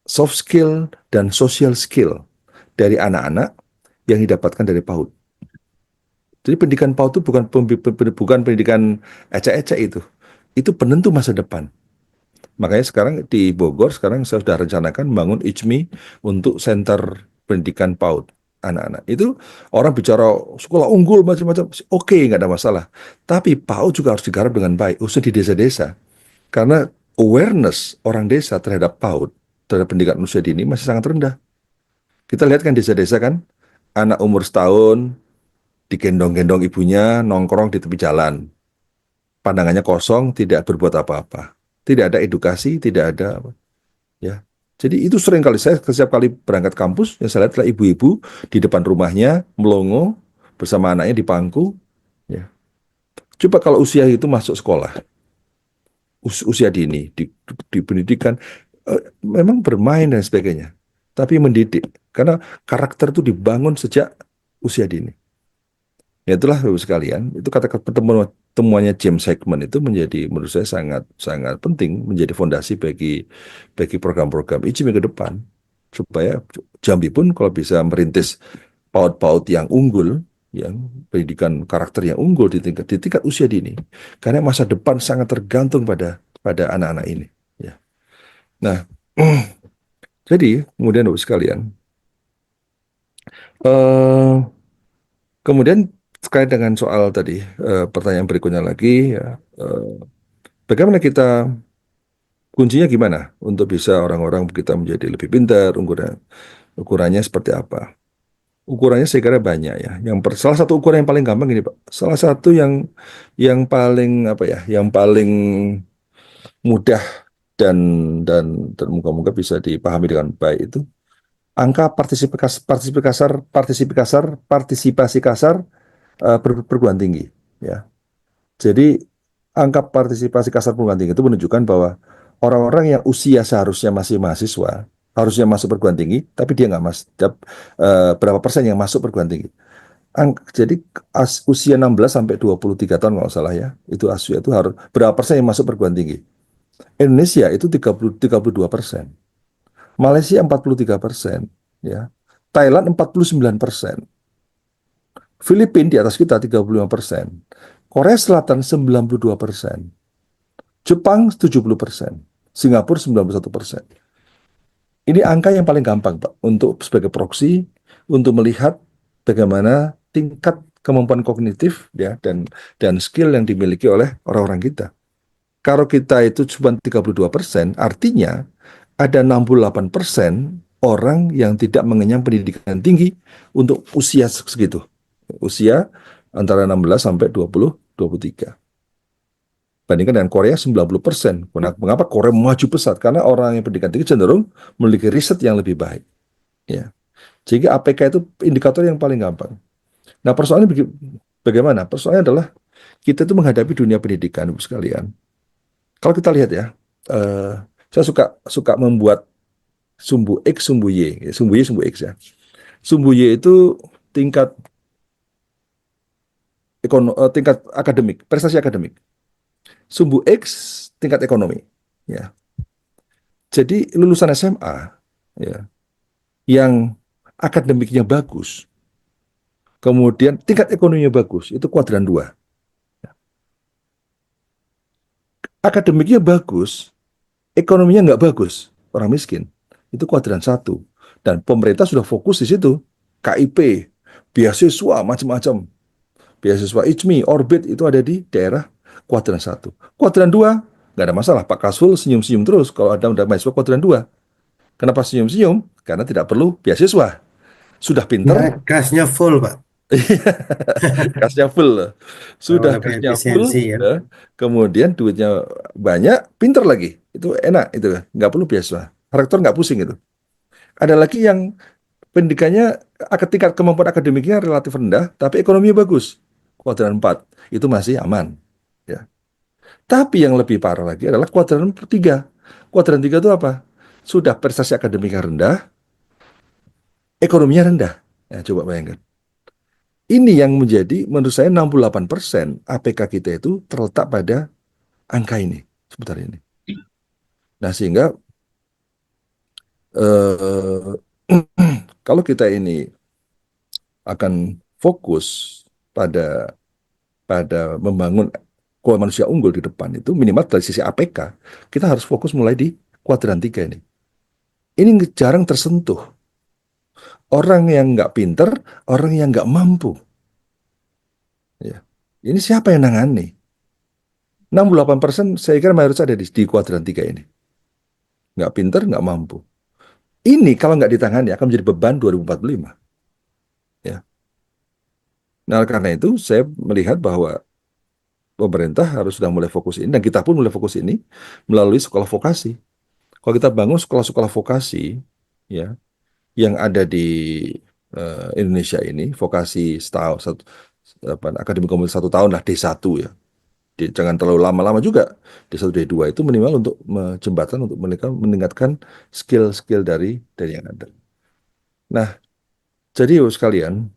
soft skill, dan social skill dari anak-anak yang didapatkan dari PAUD. Jadi pendidikan PAUD itu bukan pendidikan ecek-ecek itu. Itu penentu masa depan. Makanya sekarang di Bogor, sekarang saya sudah rencanakan membangun IJMI untuk center pendidikan PAUD anak-anak. Itu orang bicara sekolah unggul macam-macam, oke, nggak ada masalah. Tapi PAUD juga harus digarap dengan baik, khususnya di desa-desa. Karena awareness orang desa terhadap PAUD, terhadap pendidikan usia dini masih sangat rendah. Kita lihat kan desa-desa kan, anak umur setahun, digendong-gendong ibunya, nongkrong di tepi jalan. Pandangannya kosong, tidak berbuat apa-apa. Tidak ada edukasi, tidak ada apa. Ya. Jadi itu sering kali saya setiap kali berangkat kampus, yang saya lihat adalah ibu-ibu di depan rumahnya melongo bersama anaknya di pangku. Ya. Coba kalau usia itu masuk sekolah, usia dini di pendidikan, memang bermain dan sebagainya, tapi mendidik karena karakter itu dibangun sejak usia dini. Ya itulah Bapak sekalian, itu kata-kata temuannya James Heckman itu menjadi menurut saya sangat sangat penting, menjadi fondasi bagi program-program IJMI ke depan, supaya Jambi pun kalau bisa merintis PAUD-PAUD yang unggul, yang pendidikan karakter yang unggul di tingkat usia dini, karena masa depan sangat tergantung pada anak-anak ini. Ya. Nah, jadi kemudian Bapak sekalian, kemudian terkait dengan soal tadi, pertanyaan berikutnya lagi, ya, bagaimana kita, kuncinya gimana untuk bisa orang-orang kita menjadi lebih pintar, ukurannya seperti apa? Ukurannya saya kira banyak ya. Salah satu ukuran yang paling gampang ini Pak, salah satu yang paling apa ya, yang paling mudah dan moga-moga bisa dipahami dengan baik itu angka partisipasi kasar perguruan tinggi ya. Jadi angka partisipasi kasar perguruan tinggi itu menunjukkan bahwa orang-orang yang usia seharusnya masih mahasiswa harusnya masuk perguruan tinggi, tapi dia nggak masuk. Berapa persen yang masuk perguruan tinggi? Jadi usia 16 sampai 23 tahun kalau salah ya, itu usia itu harus berapa persen yang masuk perguruan tinggi? Indonesia itu 32%, Malaysia 43%, ya, Thailand 49%. Filipina di atas kita 35%, Korea Selatan 92%, Jepang 70%, Singapura 91%. Ini angka yang paling gampang Pak untuk sebagai proksi untuk melihat bagaimana tingkat kemampuan kognitif ya dan skill yang dimiliki oleh orang-orang kita. Kalau kita itu cuma 32%, artinya ada 68% orang yang tidak mengenyam pendidikan tinggi untuk usia segitu. Usia antara 16 sampai 20, 23. Bandingkan dengan Korea 90%. Mengapa Korea maju pesat? Karena orang yang pendidikan tinggi cenderung memiliki riset yang lebih baik. Ya. Sehingga APK itu indikator yang paling gampang. Nah, persoalannya bagaimana? Persoalannya adalah kita itu menghadapi dunia pendidikan, Ibu sekalian. Kalau kita lihat ya, saya suka membuat sumbu X, sumbu Y, sumbu Y, sumbu X ya. Sumbu Y itu tingkat tingkat akademik, prestasi akademik. Sumbu X tingkat ekonomi. Ya. Jadi lulusan SMA ya, yang akademiknya bagus, kemudian tingkat ekonominya bagus, itu kuadran 2. Akademiknya bagus, ekonominya nggak bagus, orang miskin, itu kuadran 1. Dan pemerintah sudah fokus di situ. KIP, beasiswa macam-macam. Beasiswa ICMI, Orbit itu ada di daerah kuadran 1. Kuadran 2, nggak ada masalah. Pak Kasul senyum-senyum terus kalau ada mahasiswa kuadran 2. Kenapa senyum-senyum? Karena tidak perlu beasiswa. Sudah pinter. Ya, gasnya full, Pak. Kasnya full. Sudah Lebih kasnya full. efisiensi ya. Ya. Kemudian duitnya banyak, pinter lagi. Itu enak. Itu nggak perlu beasiswa. Rektor nggak pusing itu. Ada lagi yang pendidikannya tingkat kemampuan akademiknya relatif rendah, tapi ekonominya bagus. Kuadran 4 itu masih aman. Ya. Tapi yang lebih parah lagi adalah kuadran 3. Kuadran 3 itu apa? Sudah prestasi akademiknya rendah, ekonominya rendah. Ya, coba bayangkan. Ini yang menjadi menurut saya 68% APK kita itu terletak pada angka ini, sebentar ini. Nah, sehingga kalau kita ini akan fokus pada membangun manusia unggul di depan itu minimal dari sisi APK, kita harus fokus mulai di kuadran 3 ini. Ini jarang tersentuh. Orang yang nggak pinter, orang yang nggak mampu. Ya. Ini siapa yang nangani? 68% saya kira mayoritas ada di kuadran 3 ini. Nggak pinter, nggak mampu. Ini kalau nggak ditangani akan menjadi beban 2045. Ya. Nah, karena itu saya melihat bahwa pemerintah harus sudah mulai fokus ini, dan kita pun mulai fokus ini melalui sekolah vokasi. Kalau kita bangun sekolah-sekolah vokasi, ya, yang ada di Indonesia ini, vokasi setahun, akademi komunitas 1 tahun lah, D1 ya. Jangan terlalu lama-lama juga. D1, D2 itu minimal untuk jembatan untuk mereka meningkatkan skill-skill dari yang ada. Nah, jadi sekalian,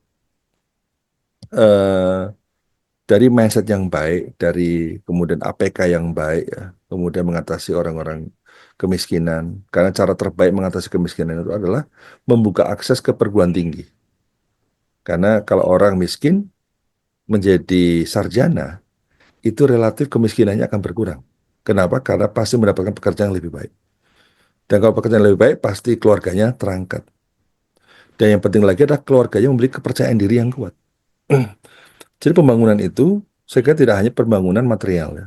dari mindset yang baik, dari kemudian APK yang baik, ya, kemudian mengatasi orang-orang kemiskinan. Karena cara terbaik mengatasi kemiskinan itu adalah membuka akses ke perguruan tinggi. Karena kalau orang miskin menjadi sarjana, itu relatif kemiskinannya akan berkurang. Kenapa? Karena pasti mendapatkan pekerjaan yang lebih baik. Dan kalau pekerjaan yang lebih baik, pasti keluarganya terangkat. Dan yang penting lagi adalah keluarganya memiliki kepercayaan diri yang kuat. Jadi pembangunan itu, saya kira tidak hanya pembangunan material, ya.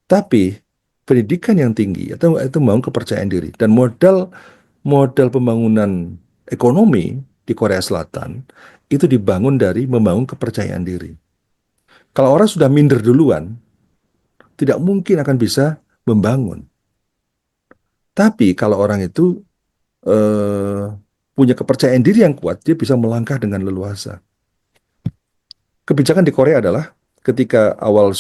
Tapi pendidikan yang tinggi itu membangun kepercayaan diri. Dan modal pembangunan ekonomi di Korea Selatan itu dibangun dari membangun kepercayaan diri. Kalau orang sudah minder duluan, tidak mungkin akan bisa membangun. Tapi kalau orang itu punya kepercayaan diri yang kuat, dia bisa melangkah dengan leluasa. Kebijakan di Korea adalah ketika awal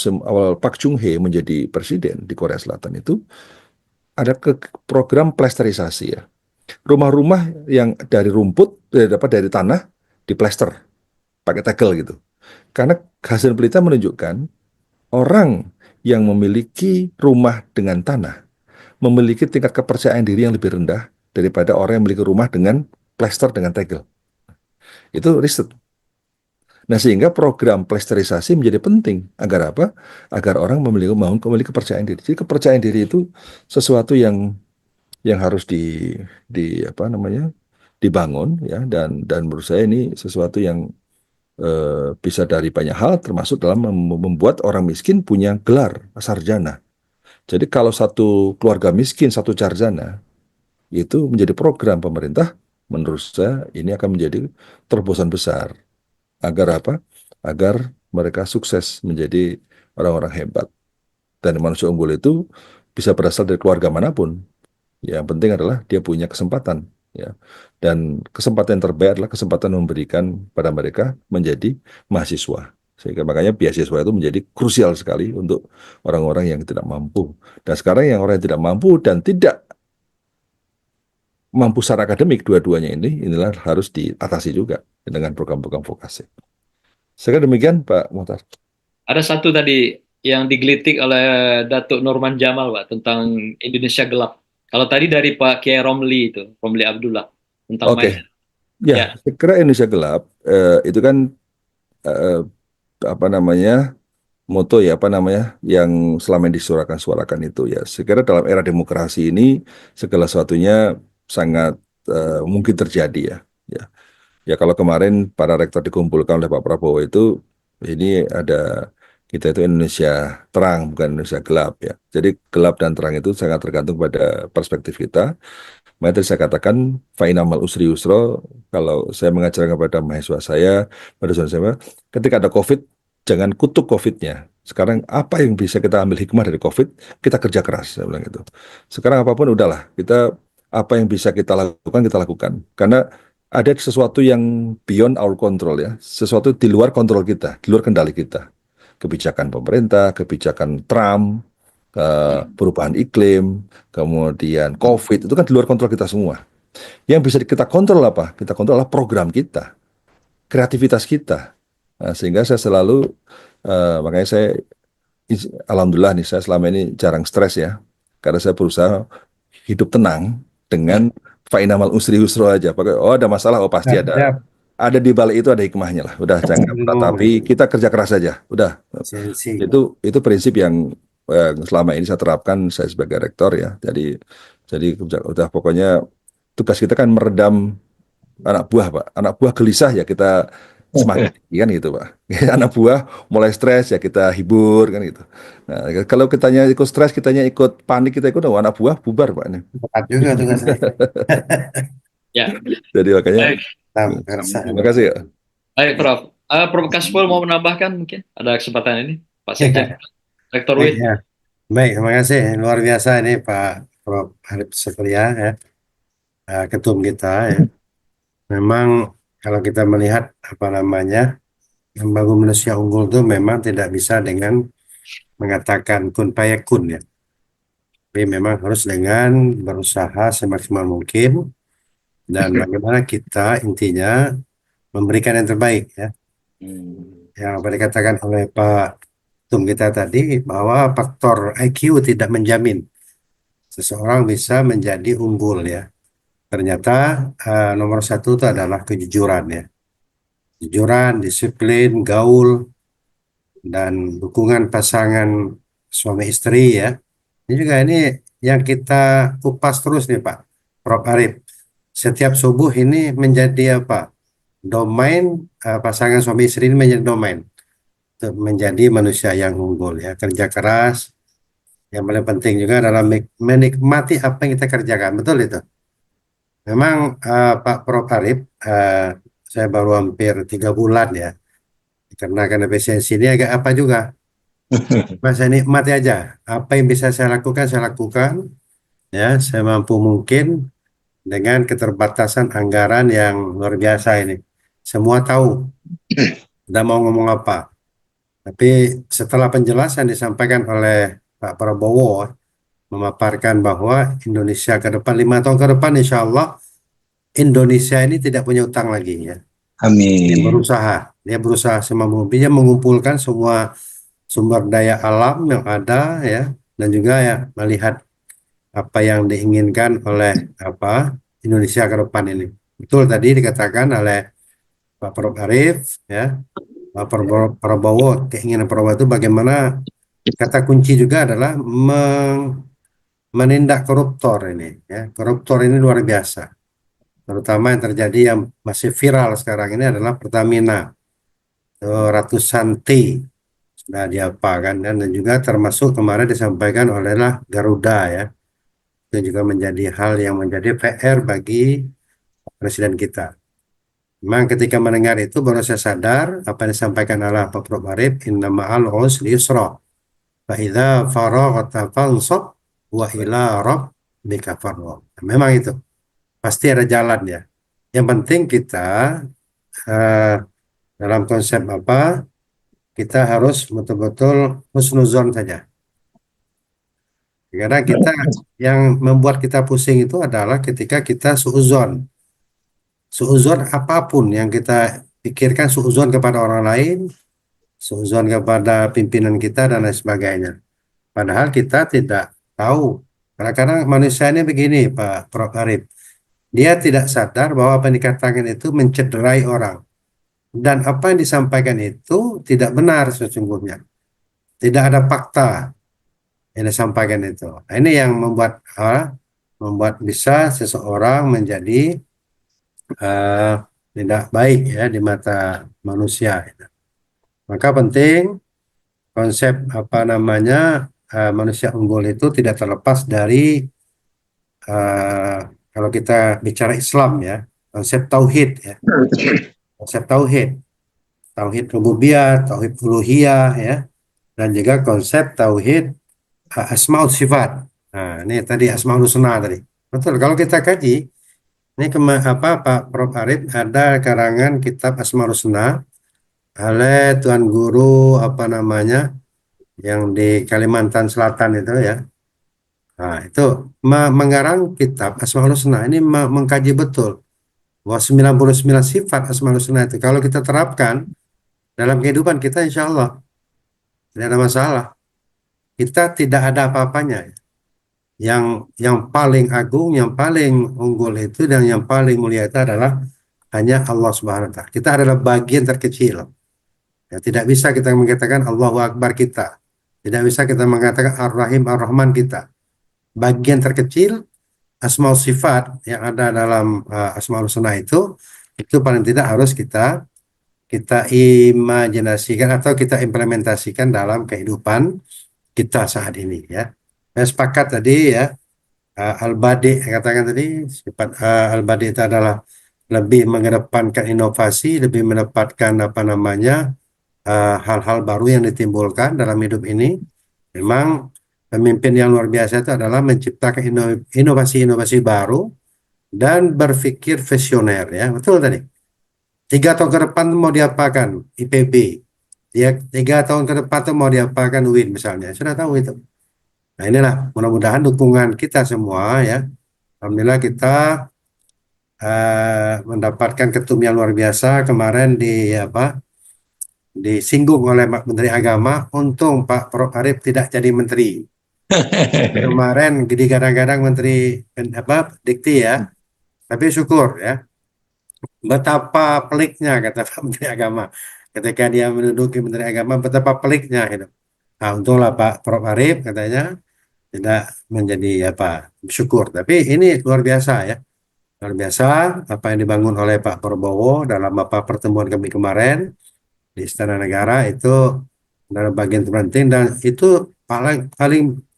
Park Chung-hee menjadi presiden di Korea Selatan itu ada program plesterisasi ya. Rumah-rumah yang dari rumput dari tanah diplester pakai tegel gitu. Karena hasil penelitian menunjukkan orang yang memiliki rumah dengan tanah memiliki tingkat kepercayaan diri yang lebih rendah daripada orang yang memiliki rumah dengan plester dengan tegel. Itu riset. Nah, sehingga program plesterisasi menjadi penting. Agar apa? Agar orang memiliki kepercayaan diri. Jadi kepercayaan diri itu sesuatu yang harus dibangun ya, dan menurut saya ini sesuatu yang bisa dari banyak hal, termasuk dalam membuat orang miskin punya gelar sarjana. Jadi kalau satu keluarga miskin satu sarjana itu menjadi program pemerintah, menurut saya ini akan menjadi terobosan besar agar apa? Agar mereka sukses menjadi orang-orang hebat. Dan manusia unggul itu bisa berasal dari keluarga manapun. Yang penting adalah dia punya kesempatan, ya. Dan kesempatan yang terbaik adalah kesempatan memberikan pada mereka menjadi mahasiswa. Sehingga makanya beasiswa itu menjadi krusial sekali untuk orang-orang yang tidak mampu. Dan sekarang yang orang yang tidak mampu dan tidak mampu secara akademik, dua-duanya inilah harus diatasi juga dengan program-program vokasi. Saya demikian, Pak Muhtar. Ada satu tadi yang digelitik oleh Datuk Nurman Jamal, Pak, tentang Indonesia gelap. Kalau tadi dari Pak Kiai Romli itu, Romli Abdullah, tentang Oke. mindset. Ya, Ya, saya kira Indonesia gelap itu kan eh, apa namanya moto ya apa namanya yang selama ini disuarakan itu ya. Saya kira dalam era demokrasi ini segala sesuatunya sangat mungkin terjadi ya. Ya, ya kalau kemarin para rektor dikumpulkan oleh Pak Prabowo itu ini ada kita itu Indonesia terang bukan Indonesia gelap ya. Jadi gelap dan terang itu sangat tergantung pada perspektif kita. Makanya tadi saya katakan fainamal usri yusro, kalau saya mengajarkan kepada mahasiswa saya, pada saya, ketika ada COVID, jangan kutuk COVID-nya. Sekarang apa yang bisa kita ambil hikmah dari COVID, kita kerja keras, saya bilang gitu. Sekarang apapun udahlah, kita apa yang bisa kita lakukan. Karena ada sesuatu yang beyond our control ya, sesuatu di luar kontrol kita, di luar kendali kita. Kebijakan pemerintah, kebijakan Trump, perubahan iklim, kemudian COVID, itu kan di luar kontrol kita semua. Yang bisa kita kontrol apa? Kita kontrol adalah program kita, kreativitas kita. Nah, sehingga saya selalu, makanya saya, alhamdulillah nih, saya selama ini jarang stres ya, karena saya berusaha hidup tenang dengan fainamal usri yusro aja. Pakai, oh ada masalah, oh pasti Siap, siap. ada di balik itu ada hikmahnya lah. Udah jangan tapi kita kerja keras saja. Udah. Sensi. Itu prinsip yang selama ini saya terapkan saya sebagai rektor ya. Jadi udah pokoknya tugas kita kan meredam anak buah, Pak. Anak buah gelisah ya kita semangat kan gitu, Pak. Anak buah mulai stres ya kita hibur kan gitu. Nah, kalau kitanya ikut stres, kitanya ikut panik, kita ikut anak buah bubar, Pak. Ini. Berat juga tugasnya. ya. Jadi makanya Baik, terima kasih ya. baik Prof. Prof. Kasbul mau menambahkan mungkin ada kesempatan ini, Pak Ya, Sekjen, Rektor baik, UIN. ya. Baik, terima kasih. Luar biasa ini Pak Prof. Arif Sekolia ya, ketum kita ya. Memang kalau kita melihat apa namanya membangun manusia unggul itu memang tidak bisa dengan mengatakan kun fayakun ya. Tapi memang harus dengan berusaha semaksimal mungkin dan bagaimana kita intinya memberikan yang terbaik ya. Yang apa dikatakan oleh Pak Tum kita tadi bahwa faktor IQ tidak menjamin seseorang bisa menjadi unggul ya. Ternyata nomor satu itu adalah kejujuran ya. Kejujuran, disiplin, gaul, dan dukungan pasangan suami istri ya. Ini yang kita kupas terus nih Pak Prof. Arif. Setiap subuh ini menjadi apa? Domain pasangan suami istri ini menjadi domain untuk menjadi manusia yang unggul ya. Kerja keras. Yang paling penting juga adalah menikmati apa yang kita kerjakan. Betul itu. Memang Pak Prof. Arif, saya baru hampir 3 bulan ya. Karena efisiensi ini agak apa juga. Saya nikmati aja. Apa yang bisa saya lakukan, saya lakukan. Ya, saya mampu mungkin dengan keterbatasan anggaran yang luar biasa ini. Semua tahu, udah mau ngomong apa. Tapi setelah penjelasan disampaikan oleh Pak Prabowo, memaparkan bahwa Indonesia ke depan, 5 tahun ke depan, insya Allah, Indonesia ini tidak punya utang lagi ya. Dia Amin. berusaha semampu mungkinnya mengumpulkan semua sumber daya alam yang ada ya, dan juga ya melihat apa yang diinginkan oleh Indonesia ke depan ini. Betul tadi dikatakan oleh Pak Prof. Arif ya, Pak Prabowo, keinginan Prabowo itu bagaimana, kata kunci juga adalah menindak koruptor ini ya. Koruptor ini luar biasa. Terutama yang terjadi yang masih viral sekarang ini adalah Pertamina. ratusan T sudah diapakan, dan juga termasuk kemarin disampaikan olehlah Garuda ya. Itu juga menjadi hal yang menjadi PR bagi presiden kita. Memang ketika mendengar itu baru saya sadar apa yang disampaikan oleh Pak Prof. Arif, inna ma'al usri yusra. Fa idza faraghta fansab wa ila rabbika farghab. Memang itu pasti ada jalan ya. Yang penting kita eh, dalam konsep apa, kita harus betul-betul husnuzon saja. Karena kita yang membuat kita pusing itu adalah ketika kita suuzon. Suuzon apapun yang kita pikirkan, suuzon kepada orang lain, suuzon kepada pimpinan kita dan lain sebagainya. Padahal kita tidak tahu. Karena manusia ini begini, Pak Prof. Arif. Dia tidak sadar bahwa apa yang dikatakan itu mencederai orang. Dan apa yang disampaikan itu tidak benar sesungguhnya. Tidak ada fakta yang disampaikan itu. Nah, ini yang membuat bisa seseorang menjadi tidak baik ya di mata manusia. Maka penting konsep apa namanya manusia unggul itu tidak terlepas dari kalau kita bicara Islam ya, konsep tauhid ya, konsep tauhid rububiyah, tauhid uluhiyah ya, dan juga konsep tauhid asmaul sifat. Nah, ini tadi asmaul husna tadi. Betul. Kalau kita kaji ini Pak Prof. Arif ada karangan kitab asmaul husna oleh Tuan Guru apa namanya yang di Kalimantan Selatan itu ya. Nah, itu mengarang kitab Asmaul Husna ini mengkaji betul bahwa 99 sifat Asmaul Husna itu kalau kita terapkan dalam kehidupan kita insya Allah tidak ada masalah. Kita tidak ada apa-apanya. Yang paling agung, yang paling unggul itu dan yang paling mulia itu adalah hanya Allah Subhanahu wa taala. Kita adalah bagian terkecil. Ya, tidak bisa kita mengatakan Allahu Akbar kita. Tidak bisa kita mengatakan Ar-Rahim Ar-Rahman kita. Bagian terkecil asmaul sifat yang ada dalam asmaul husna itu paling tidak harus kita imajinasikan atau kita implementasikan dalam kehidupan kita saat ini ya. Saya sepakat tadi ya, Al-Badi katakan tadi sifat Al-Badi itu adalah lebih mengedepankan inovasi, lebih mendapatkan apa namanya hal-hal baru yang ditimbulkan dalam hidup ini. Memang pemimpin yang luar biasa itu adalah menciptakan inovasi-inovasi baru dan berpikir visioner ya. Betul tadi. 3 tahun ke depan mau diapakan IPB. Ya, 3 tahun ke depan itu mau diapakan UIN misalnya. Sudah tahu itu. Nah, inilah mudah-mudahan dukungan kita semua ya. Alhamdulillah kita mendapatkan ketum yang luar biasa kemarin disinggung oleh Pak Menteri Agama. Untung Pak Prof. Arif tidak jadi menteri. Kemarin jadi kadang-kadang Menteri Dikti ya, tapi syukur ya, betapa peliknya kata Pak Menteri Agama ketika dia menduduki Menteri Agama, betapa peliknya gitu. Nah, untunglah Pak Prof. Arif katanya tidak menjadi syukur, tapi ini luar biasa ya, luar biasa apa yang dibangun oleh Pak Prabowo dalam pertemuan kami kemarin di Istana Negara itu adalah bagian terpenting dan itu paling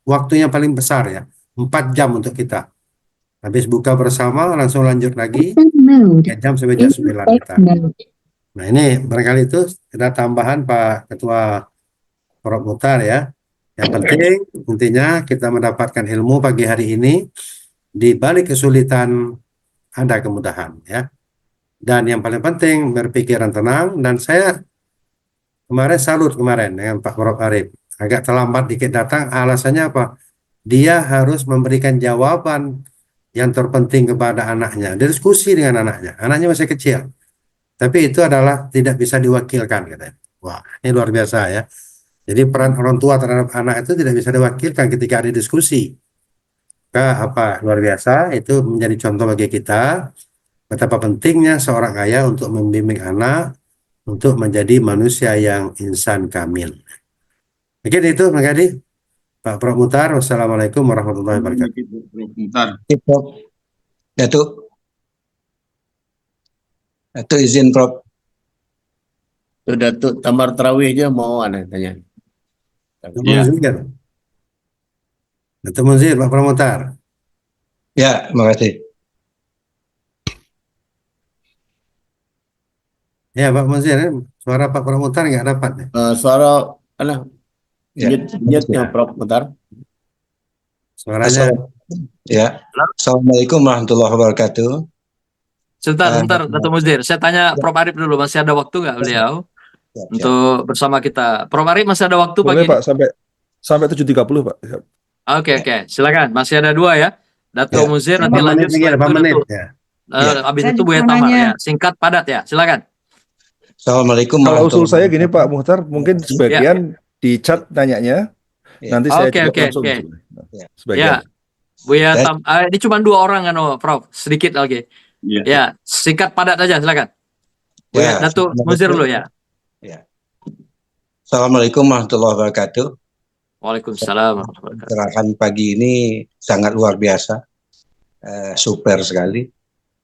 waktunya paling besar ya, 4 jam untuk kita. Habis buka bersama langsung lanjut lagi 3 jam sampai jam 9 kita. Nah, ini barangkali itu ada tambahan Pak Ketua Prof. Muhtar ya. Yang penting intinya kita mendapatkan ilmu pagi hari ini, di balik kesulitan ada kemudahan ya. Dan yang paling penting berpikiran tenang, dan saya kemarin salut kemarin dengan Pak Prof. Arif. Agak terlambat dikit datang, alasannya apa? Dia harus memberikan jawaban yang terpenting kepada anaknya. Dia diskusi dengan anaknya. Anaknya masih kecil. Tapi itu adalah tidak bisa diwakilkan katanya. Wah, ini luar biasa ya. Jadi peran orang tua terhadap anak itu tidak bisa diwakilkan ketika ada diskusi. Maka luar biasa, itu menjadi contoh bagi kita betapa pentingnya seorang ayah untuk membimbing anak untuk menjadi manusia yang insan kamil. Mungkin itu Pak Gadi. Pak Prof. Muhtar, wassalamualaikum warahmatullahi wabarakatuh. Itu izin Prof. Tuh Datuk Tamar Terawih aja mau ada tanya. Datuk Ya, Munzir. Datuk Munzir, Pak Pramutar. ya, terima kasih. Ya, Pak Munzir, suara Pak Pramutar nggak dapat. Suara mana? Ya, Jetnya Prof Mutar. Suaranya ya. Assalamualaikum warahmatullahi wabarakatuh. Sebentar, Datuk Muzdir. Saya tanya Prof Arif dulu, masih ada waktu nggak beliau Siap, siap. untuk bersama kita? Prof Arif masih ada waktu Boleh pagi Pak, sampai 7.30 Pak. Siap. Oke, silakan. Masih ada 2 ya. Datuk Ya. Muzdir nanti 8 lanjut menit lagi, setelah 8 itu menit. Datuk. Ya. Habis Saya itu Buya mau Tamar nanya. ya. Singkat padat ya. Silakan. Assalamualaikum Kalau usul warahmatullahi saya gini Pak Muhtar, mungkin sebagian di chat nanyanya, Ya. nanti saya Oke, jawab oke, langsung. oke. Ya. Sebagian. Ya, Buya Saya- ini cuma 2 orang kan, Prof. Sedikit lagi. Ya. Ya, singkat padat aja. Silakan. Buya Ya, Datuk Muzdir dulu ya. Assalamualaikum warahmatullahi wabarakatuh. Waalaikumsalam warahmatullahi wabarakatuh. Gerakan pagi ini sangat luar biasa, super sekali.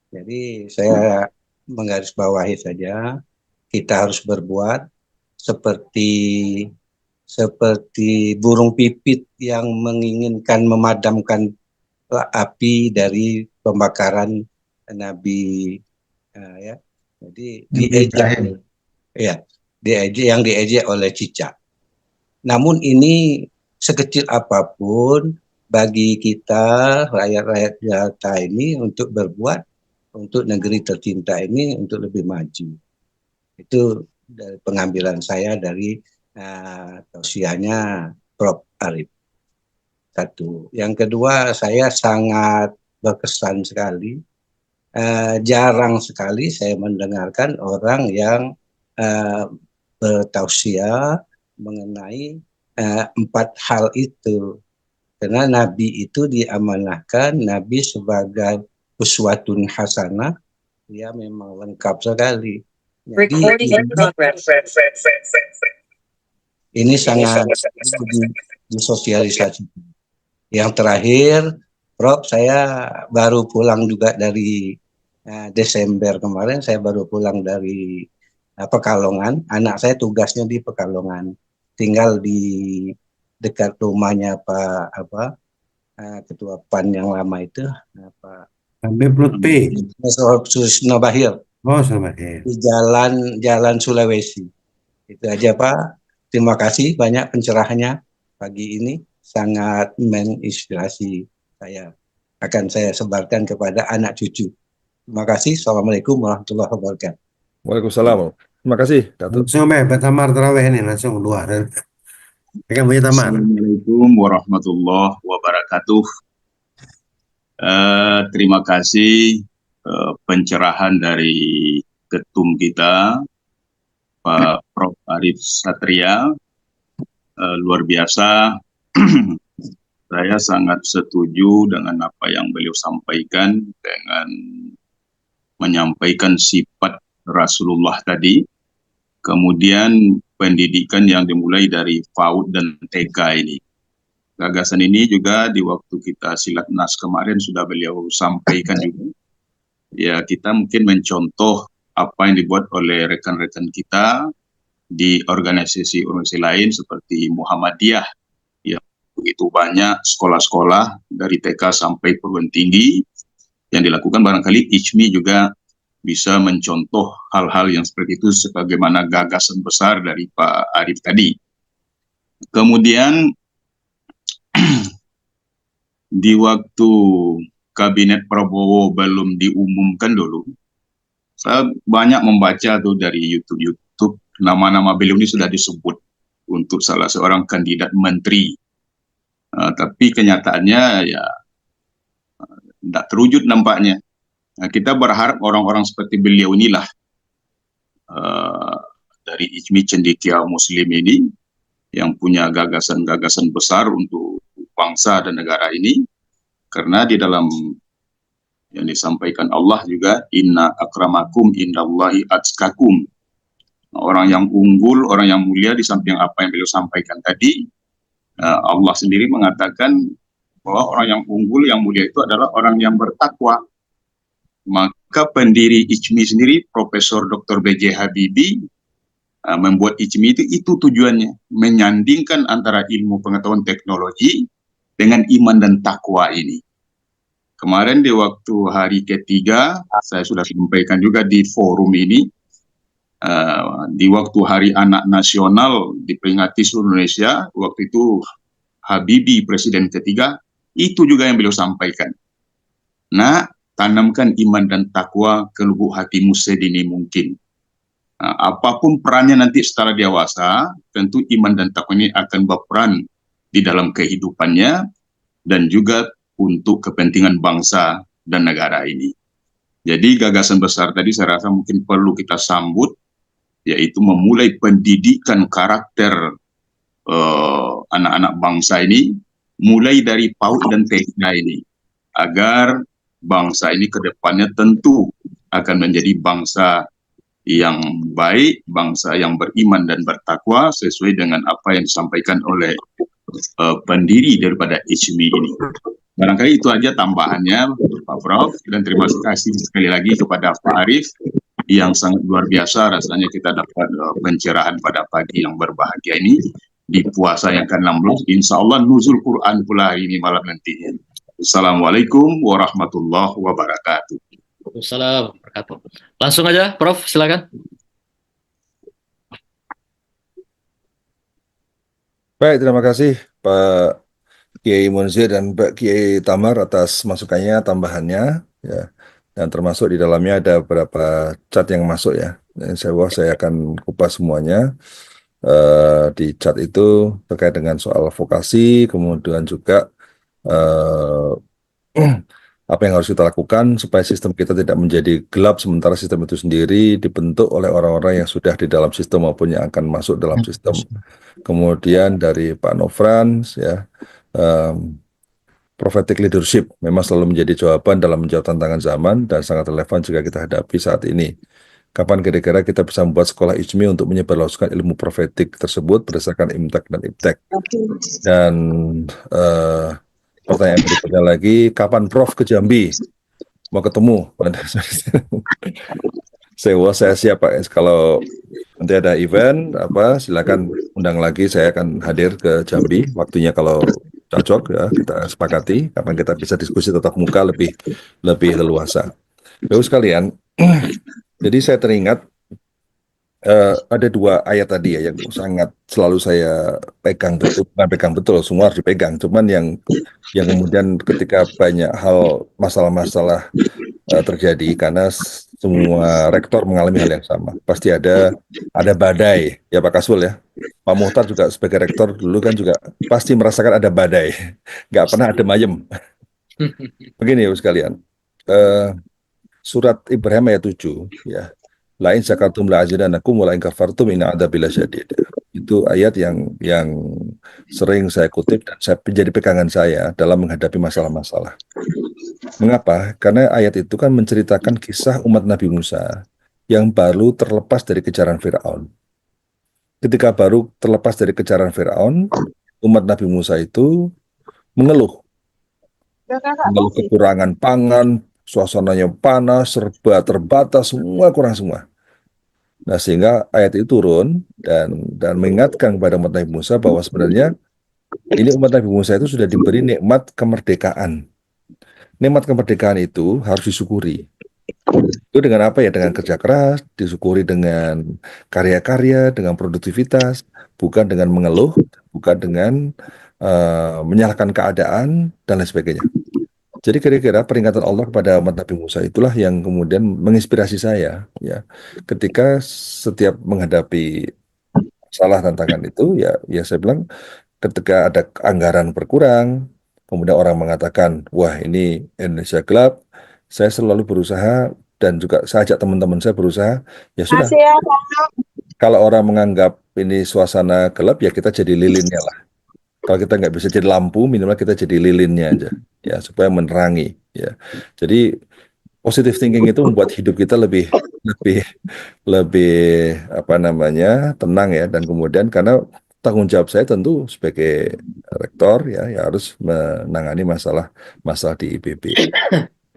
Jadi saya menggarisbawahi saja, kita harus berbuat seperti burung pipit yang menginginkan memadamkan api dari pembakaran Nabi, ya. Jadi yang diejek oleh cicak. Namun ini sekecil apapun bagi kita rakyat-rakyat Jakarta ini untuk berbuat untuk negeri tercinta ini untuk lebih maju. Itu dari pengambilan saya dari tausiahnya Prof Arif. Satu. Yang kedua, saya sangat berkesan sekali. Jarang sekali saya mendengarkan orang yang bertausiah mengenai 4 hal itu. Karena Nabi itu diamanahkan, Nabi sebagai uswatun hasanah, dia memang lengkap sekali. Jadi, ini sangat disosialisasi. Yang terakhir, Prof, saya baru pulang juga dari Desember kemarin, saya baru pulang dari Pekalongan. Anak saya tugasnya di Pekalongan, tinggal di dekat rumahnya Ketua PAN yang lama itu, Pak Habib Lutfi. Susno Bahir. Oh, sama ya. Di Jalan Sulawesi. Itu aja Pak. Terima kasih banyak pencerahannya pagi ini, sangat menginspirasi saya. Akan saya sebarkan kepada anak cucu. Terima kasih. Assalamualaikum warahmatullahi wabarakatuh. Waalaikumsalam. Terima kasih, Datuk. Langsung Pak Tamar Terawih ini langsung 2. Pegang Buya Tamar. Assalamualaikum warahmatullahi wabarakatuh. Terima kasih pencerahan dari ketum kita, Pak Prof Arif Satria. Luar biasa. Saya sangat setuju dengan apa yang beliau sampaikan dengan menyampaikan sifat Rasulullah tadi. Kemudian pendidikan yang dimulai dari PAUD dan TK ini. Gagasan ini juga di waktu kita Silatnas kemarin sudah beliau sampaikan juga. Ya, kita mungkin mencontoh apa yang dibuat oleh rekan-rekan kita di organisasi lain seperti Muhammadiyah. Ya, begitu banyak sekolah-sekolah dari TK sampai perguruan tinggi yang dilakukan, barangkali ICMI juga bisa mencontoh hal-hal yang seperti itu sebagaimana gagasan besar dari Pak Arif tadi. Kemudian di waktu kabinet Prabowo belum diumumkan dulu, saya banyak membaca tuh dari YouTube nama-nama beliau ini sudah disebut untuk salah seorang kandidat menteri. Tapi kenyataannya ya tidak terwujud nampaknya. Nah, kita berharap orang-orang seperti beliau inilah dari ICMI Cendekia Muslim ini yang punya gagasan-gagasan besar untuk bangsa dan negara ini, karena di dalam yang disampaikan Allah juga, inna akramakum indallahi atskakum. Orang yang unggul, orang yang mulia, di samping apa yang beliau sampaikan tadi, Allah sendiri mengatakan bahwa orang yang unggul, yang mulia itu adalah orang yang bertakwa. Maka pendiri ICMI sendiri, Profesor Dr. B.J. Habibie, membuat ICMI itu tujuannya menyandingkan antara ilmu pengetahuan teknologi dengan iman dan takwa ini. Kemarin di waktu hari ketiga saya sudah sampaikan juga di forum ini, di waktu Hari Anak Nasional diperingati seluruh Indonesia, waktu itu Habibie Presiden ketiga, itu juga yang beliau sampaikan. Nah, tanamkan iman dan takwa ke lubuk hatimu sedini mungkin. Nah, apapun perannya nanti setelah dewasa, tentu iman dan takwa ini akan berperan di dalam kehidupannya dan juga untuk kepentingan bangsa dan negara ini. Jadi gagasan besar tadi saya rasa mungkin perlu kita sambut, yaitu memulai pendidikan karakter anak-anak bangsa ini, mulai dari PAUD dan TK ini, agar bangsa ini ke depannya tentu akan menjadi bangsa yang baik, bangsa yang beriman dan bertakwa sesuai dengan apa yang disampaikan oleh pendiri daripada ICMI ini. Barangkali itu aja tambahannya Pak Prof, dan terima kasih sekali lagi kepada Pak Arief yang sangat luar biasa rasanya kita dapat pencerahan pada pagi yang berbahagia ini di puasa yang ke-16. Insya Allah nuzul Quran pula hari ini malam nantinya. Assalamualaikum warahmatullahi wabarakatuh. Waalaikumsalam warahmatullahi wabarakatuh. Langsung aja, Prof, silakan. Baik, terima kasih Pak Kiai Munzir dan Pak Kiai Tamar atas masukannya, tambahannya, ya. Dan termasuk di dalamnya ada beberapa chat yang masuk ya. Dan saya akan kupas semuanya. Di chat itu terkait dengan soal vokasi, kemudian juga apa yang harus kita lakukan supaya sistem kita tidak menjadi gelap sementara sistem itu sendiri dibentuk oleh orang-orang yang sudah di dalam sistem maupun yang akan masuk dalam sistem. Kemudian dari Pak Nofran, ya, prophetic leadership memang selalu menjadi jawaban dalam menjawab tantangan zaman dan sangat relevan jika kita hadapi saat ini. Kapan kira-kira kita bisa membuat sekolah ICMI untuk menyebarluaskan ilmu profetik tersebut berdasarkan IMTEK dan IPTEK? Dan pertanyaan berikutnya lagi, kapan Prof ke Jambi? Mau ketemu? Saya siap Pak. Kalau nanti ada event, silakan undang lagi. Saya akan hadir ke Jambi. Waktunya kalau cocok ya kita sepakati. Kapan kita bisa diskusi tatap muka lebih leluasa. Bapak sekalian, jadi saya teringat ada dua ayat tadi ya yang sangat selalu saya pegang betul, bukan pegang betul, semua harus dipegang. Cuman yang kemudian ketika banyak hal masalah-masalah terjadi karena semua rektor mengalami hal yang sama. Pasti ada badai ya Pak Kasul ya. Pak Muhtar juga sebagai rektor dulu kan juga pasti merasakan ada badai, nggak pernah ada mayem. Begini ya sekalian. Surat Ibrahim ayat 7 ya. Lain zakartum la azidannakum wa lain kafartum inna adzabi lasyadid. Itu ayat yang sering saya kutip dan menjadi pegangan saya dalam menghadapi masalah-masalah. Mengapa? Karena ayat itu kan menceritakan kisah umat Nabi Musa yang baru terlepas dari kejaran Firaun. Ketika baru terlepas dari kejaran Firaun, umat Nabi Musa itu mengeluh kekurangan pangan, suasananya panas, serba terbatas, semua kurang semua. Nah, sehingga ayat itu turun dan mengingatkan kepada umat Nabi Musa bahwa sebenarnya ini umat Nabi Musa itu sudah diberi nikmat kemerdekaan. Nikmat kemerdekaan itu harus disyukuri. Itu dengan apa ya? Dengan kerja keras, disyukuri dengan karya-karya, dengan produktivitas, bukan dengan mengeluh, bukan dengan menyalahkan keadaan, dan lain sebagainya. Jadi kira-kira peringatan Allah kepada umat Nabi Musa itulah yang kemudian menginspirasi saya ya. Ketika setiap menghadapi masalah tantangan itu ya saya bilang ketika ada anggaran berkurang, kemudian orang mengatakan, wah ini Indonesia gelap, saya selalu berusaha dan juga saya ajak teman-teman saya berusaha, ya sudah. Kalau orang menganggap ini suasana gelap ya kita jadi lilinnya lah. Kalau kita nggak bisa jadi lampu, minimal kita jadi lilinnya aja, ya supaya menerangi. Ya, jadi positive thinking itu membuat hidup kita lebih tenang ya. Dan kemudian karena tanggung jawab saya tentu sebagai rektor ya harus menangani masalah di IPB.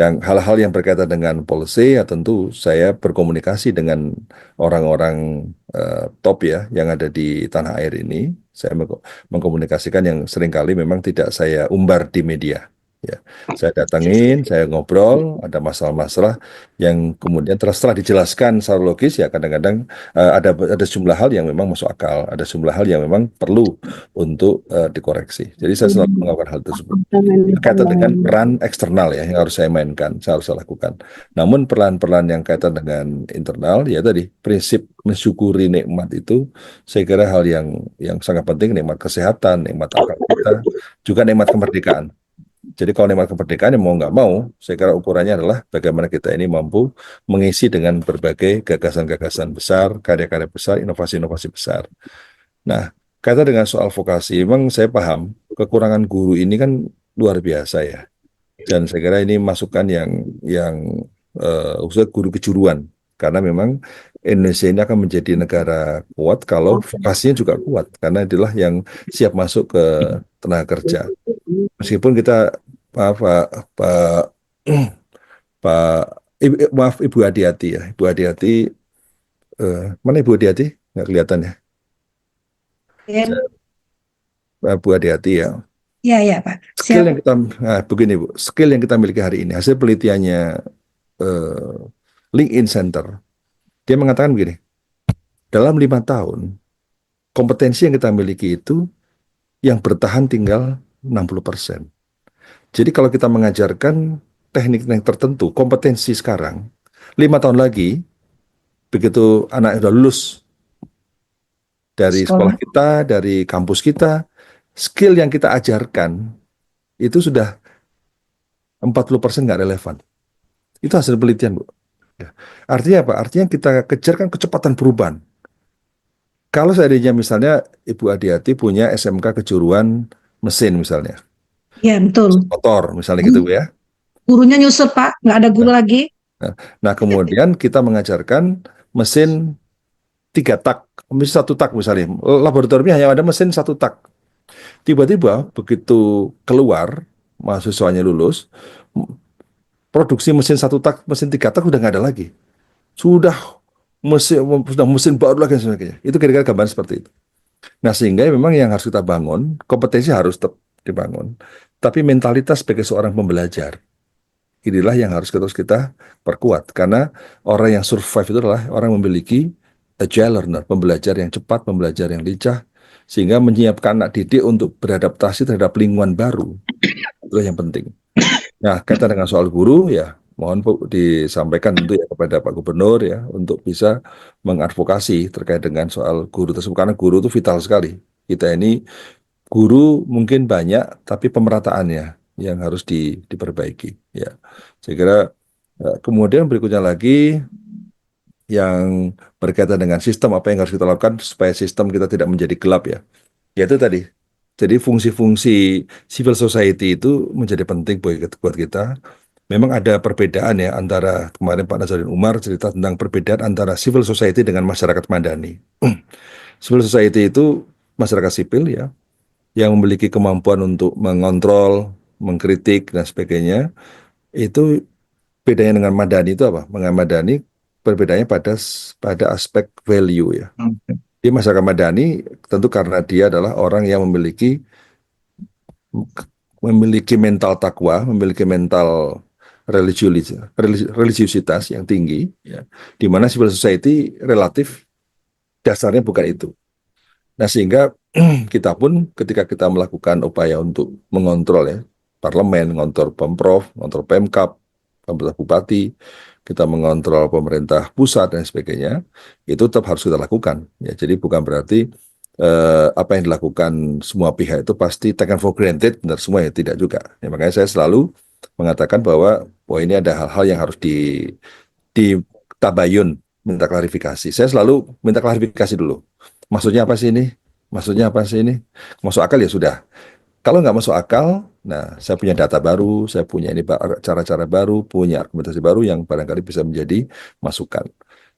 Yang hal-hal yang berkaitan dengan policy ya tentu saya berkomunikasi dengan orang-orang top ya yang ada di tanah air ini. Saya mengkomunikasikan yang seringkali memang tidak saya umbar di media. Ya, saya datangin, saya ngobrol, ada masalah-masalah yang kemudian setelah dijelaskan secara logis ya kadang-kadang ada sejumlah hal yang memang masuk akal, ada sejumlah hal yang memang perlu untuk dikoreksi. Jadi saya selalu melakukan hal tersebut. Berkaitan dengan peran eksternal ya yang harus saya mainkan, saya harus saya lakukan. Namun peran-peran yang kaitan dengan internal ya tadi prinsip mensyukuri nikmat itu saya kira hal yang sangat penting, nikmat kesehatan, nikmat akal kita, juga nikmat kemerdekaan. Jadi kalau nikmat kemerdekaan mau nggak mau, saya kira ukurannya adalah bagaimana kita ini mampu mengisi dengan berbagai gagasan-gagasan besar, karya-karya besar, inovasi-inovasi besar. Nah, kaitan dengan soal vokasi, memang saya paham kekurangan guru ini kan luar biasa ya. Dan saya kira ini masukan yang khususnya guru kejuruan, karena memang Indonesia ini akan menjadi negara kuat kalau vokasinya juga kuat, karena itulah yang siap masuk ke tenaga kerja. Meskipun kita maaf Pak Pak maaf Ibu Adiati ya, Ibu Adiati mana Ibu Adiati? Nggak kelihatan ya. Ya, Bu Adiati ya. ya Pak. Skill Siap. yang kita begini Bu, skill yang kita miliki hari ini hasil penelitiannya LinkedIn Center. Dia mengatakan begini, dalam 5 tahun kompetensi yang kita miliki itu yang bertahan tinggal 60%. Jadi kalau kita mengajarkan teknik-teknik tertentu, kompetensi sekarang, 5 tahun lagi, begitu anak sudah lulus dari sekolah kita, dari kampus kita, skill yang kita ajarkan itu sudah 40% nggak relevan. Itu hasil penelitian, Bu. Ya. Artinya apa? Artinya kita kejarkan kecepatan perubahan. Kalau seandainya misalnya Ibu Adiati punya SMK kejuruan mesin misalnya. Ya, betul. Motor misalnya gitu ya. Gurunya nyusup Pak, nggak ada guru lagi. Nah kemudian kita mengajarkan mesin 3 tak, mesin 1 tak misalnya. Laboratoriumnya hanya ada mesin 1 tak. Tiba-tiba begitu keluar, mahasiswanya lulus, produksi mesin 1 tak, mesin 3 tak udah nggak ada lagi. Sudah mesin baru lagi dan sebagainya. Itu kira-kira gambaran seperti itu. Nah sehingga memang yang harus kita bangun, kompetensi harus tetap dibangun. Tapi mentalitas sebagai seorang pembelajar, inilah yang harus terus kita perkuat. Karena orang yang survive itu adalah orang yang memiliki agile learner, pembelajar yang cepat, pembelajar yang lincah, sehingga menyiapkan anak didik untuk beradaptasi terhadap lingkungan baru. Itu yang penting. Nah, kaitan dengan soal guru, ya mohon Bu disampaikan tentu ya kepada Pak Gubernur ya untuk bisa mengadvokasi terkait dengan soal guru tersebut, karena guru itu vital sekali. Kita ini guru mungkin banyak, tapi pemerataannya yang harus diperbaiki. Ya, saya kira kemudian berikutnya lagi yang berkaitan dengan sistem, apa yang harus kita lakukan supaya sistem kita tidak menjadi gelap ya. Yaitu tadi. Jadi fungsi-fungsi civil society itu menjadi penting buat kita. Memang ada perbedaan ya antara kemarin Pak Nazaruddin Umar cerita tentang perbedaan antara civil society dengan masyarakat madani. Civil society itu masyarakat sipil ya, yang memiliki kemampuan untuk mengontrol, mengkritik dan sebagainya. Itu bedanya dengan madani itu apa? Dengan madani perbedaannya pada aspek value ya. Di masyarakat madani tentu karena dia adalah orang yang memiliki mental takwa, memiliki mental religiusitas yang tinggi, ya, di mana civil society relatif dasarnya bukan itu. Nah sehingga kita pun ketika kita melakukan upaya untuk mengontrol ya parlemen, mengontrol pemprov, mengontrol pemkab, pemerintah bupati, kita mengontrol pemerintah pusat dan sebagainya, itu tetap harus kita lakukan. Ya, jadi bukan berarti apa yang dilakukan semua pihak itu pasti taken for granted, benar semua ya, tidak juga. Ya, makanya saya selalu mengatakan bahwa ini ada hal-hal yang harus ditabayun, minta klarifikasi. Saya selalu minta klarifikasi dulu. Maksudnya apa sih ini? Maksudnya apa sih ini? Masuk akal ya sudah. Kalau nggak masuk akal, nah saya punya data baru, saya punya ini cara-cara baru, punya argumentasi baru yang barangkali bisa menjadi masukan.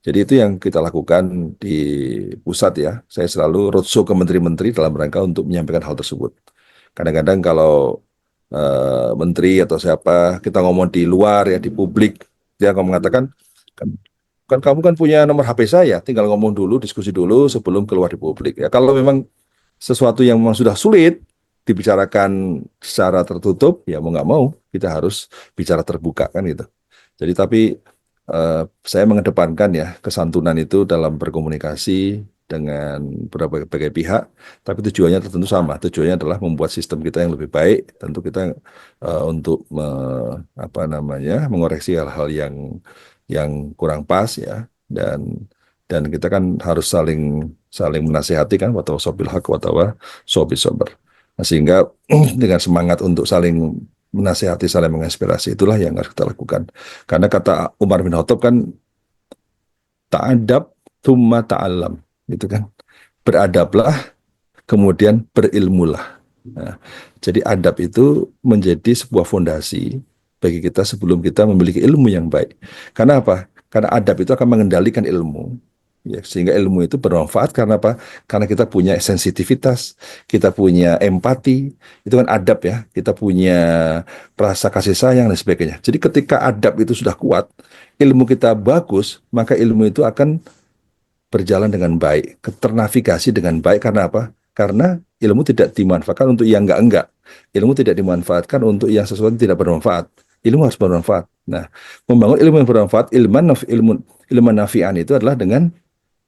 Jadi itu yang kita lakukan di pusat ya. Saya selalu roadshow ke menteri-menteri dalam rangka untuk menyampaikan hal tersebut. Kadang-kadang kalau menteri atau siapa, kita ngomong di luar ya, di publik, dia akan mengatakan, kan kamu kan punya nomor HP saya, tinggal ngomong dulu, diskusi dulu sebelum keluar di publik. Ya, kalau memang sesuatu yang memang sudah sulit dibicarakan secara tertutup, ya mau nggak mau kita harus bicara terbuka kan gitu. Jadi tapi saya mengedepankan ya kesantunan itu dalam berkomunikasi dengan berbagai pihak, tapi tujuannya tentu sama. Tujuannya adalah membuat sistem kita yang lebih baik. Tentu kita untuk mengoreksi hal-hal yang kurang pas ya, dan kita kan harus saling menasihati kan, watawassaw bil haqq watawassaw bis sabr. Nah, sehingga dengan semangat untuk saling menasihati, saling menginspirasi, itulah yang harus kita lakukan. Karena kata Umar bin Khattab kan, ta'adab thumma ta'allam, gitu kan. Beradablah, kemudian berilmulah. Nah, jadi adab itu menjadi sebuah fondasi bagi kita sebelum kita memiliki ilmu yang baik. Karena apa? Karena adab itu akan mengendalikan ilmu. Ya, sehingga ilmu itu bermanfaat karena apa? Karena kita punya sensitivitas, kita punya empati, itu kan adab ya. Kita punya rasa kasih sayang dan sebagainya. Jadi ketika adab itu sudah kuat, ilmu kita bagus, maka ilmu itu akan berjalan dengan baik, ternavigasi dengan baik. Karena apa? Karena ilmu tidak dimanfaatkan untuk yang enggak-enggak. Ilmu tidak dimanfaatkan untuk yang sesuatu yang tidak bermanfaat. Ilmu harus bermanfaat. Nah, membangun ilmu yang bermanfaat, ilmu nafi'an itu adalah dengan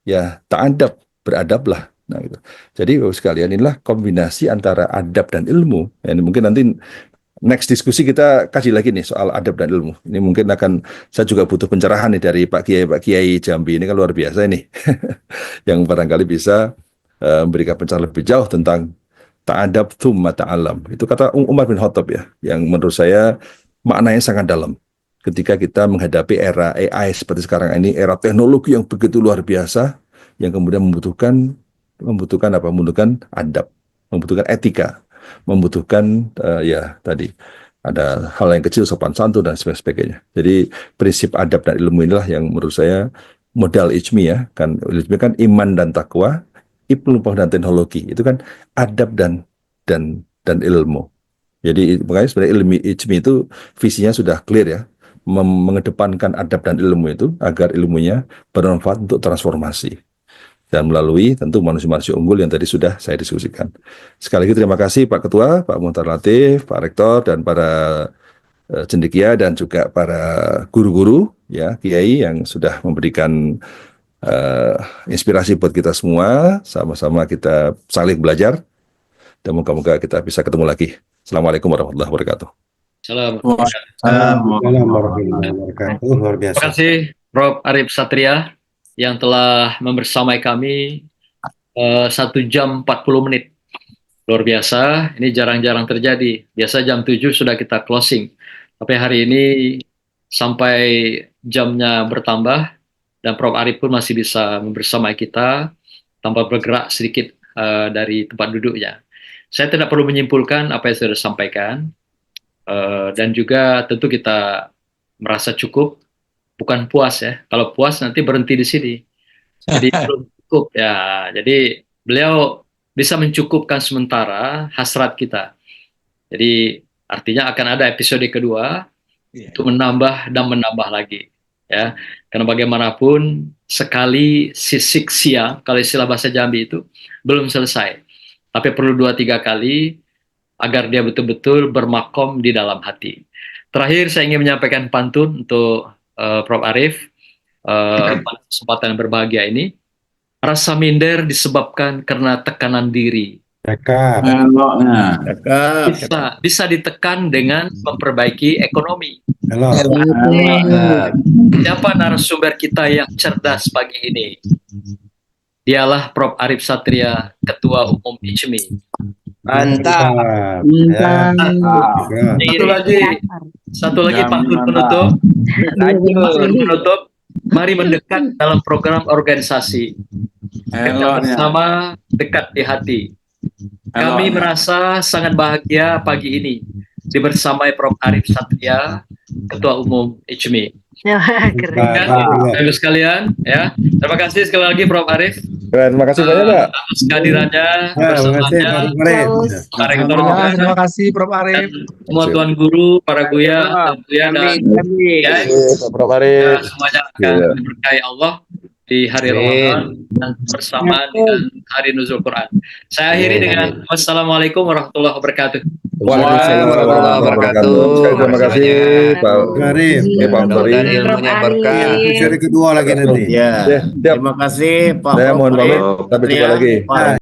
ya ta'adab, beradablah. Nah, gitu. Jadi Bapak sekalian, inilah kombinasi antara adab dan ilmu. Ya, ini mungkin nanti next diskusi kita kaji lagi nih soal adab dan ilmu. Ini mungkin saya juga butuh pencerahan nih dari Pak Kiai Jambi, ini kan luar biasa ini. Yang barangkali bisa memberikan pencerahan lebih jauh tentang ta'adab tsumma ta'allam. Itu kata Umar bin Khattab ya, yang menurut saya maknanya sangat dalam. Ketika kita menghadapi era AI seperti sekarang ini, era teknologi yang begitu luar biasa, yang kemudian membutuhkan adab, membutuhkan etika, membutuhkan ya tadi ada hal yang kecil, sopan santun dan sebagainya. Jadi prinsip adab dan ilmu inilah yang menurut saya modal ijmi ya, kan ijmi kan iman dan takwa, ilmu dan teknologi, itu kan adab dan ilmu. Jadi makanya sebenarnya ilmu ijmi itu visinya sudah clear ya, mengedepankan adab dan ilmu itu agar ilmunya bermanfaat untuk transformasi dan melalui tentu manusia-manusia unggul yang tadi sudah saya diskusikan. Sekali lagi terima kasih Pak Ketua, Pak Muhtar Latif, Pak Rektor, dan para cendekia dan juga para guru-guru ya, kiai yang sudah memberikan inspirasi buat kita semua. Sama-sama kita saling belajar dan moga-moga kita bisa ketemu lagi. Assalamualaikum warahmatullahi wabarakatuh. Assalamualaikum warahmatullahi wabarakatuh. Luar biasa. Terima kasih Prof. Arif Satria yang telah membersamai kami 1 jam 40 menit. Luar biasa, ini jarang-jarang terjadi. Biasa jam 7 sudah kita closing. Tapi hari ini sampai jamnya bertambah dan Prof. Arif pun masih bisa membersamai kita tanpa bergerak sedikit dari tempat duduknya. Saya tidak perlu menyimpulkan apa yang sudah disampaikan. Dan juga tentu kita merasa cukup, bukan puas ya. Kalau puas nanti berhenti di sini. Jadi belum cukup ya. Jadi beliau bisa mencukupkan sementara hasrat kita. Jadi artinya akan ada episode kedua untuk menambah dan menambah lagi ya. Karena bagaimanapun sekali sisik siang, kalau istilah bahasa Jambi itu belum selesai. Tapi perlu 2-3 kali agar dia betul-betul bermakom di dalam hati. Terakhir saya ingin menyampaikan pantun untuk Prof. Arif pada kesempatan yang berbahagia ini. Rasa minder disebabkan karena tekanan diri. Bisa ditekan dengan memperbaiki ekonomi. Siapa narasumber kita yang cerdas pagi ini? Dialah Prof. Arif Satria, Ketua Umum IJMI. Mantap. Satu lagi pantun penutup. Mari mendekat dalam program organisasi. Kita bersama dekat di hati. Kami merasa sangat bahagia pagi ini dibersamai Prof. Arif Satria, Ketua Umum IJMI. Keren. Sekalian, ya. Terima kasih sekali lagi Prof. Arif. Keren, makasih banyak Pak. atas kehadirannya, Ya, terima kasih kebersamaannya, Pak Arif. Pak Rektor Alhamdulillah, juga, terima kasih Prof. dan Arif. semua tuan guru, para buya, dan buya dan kiai, Prof. Arif. semuanya akan Iya. diberkahi Allah di hari Ramadan dan bersamaan dengan hari nuzul Quran. Saya akhiri dengan wassalamualaikum warahmatullahi wabarakatuh. Waalaikumsalam warahmatullahi wabarakatuh. Sekali terima kasih Pak Arif. Pak Tori. ilmunya berkah. Seri kedua lagi nanti. Ya, Siap. terima kasih Pak Saya Prof. mohon pamit. Arif. Sampai jumpa Ya, lagi. Pak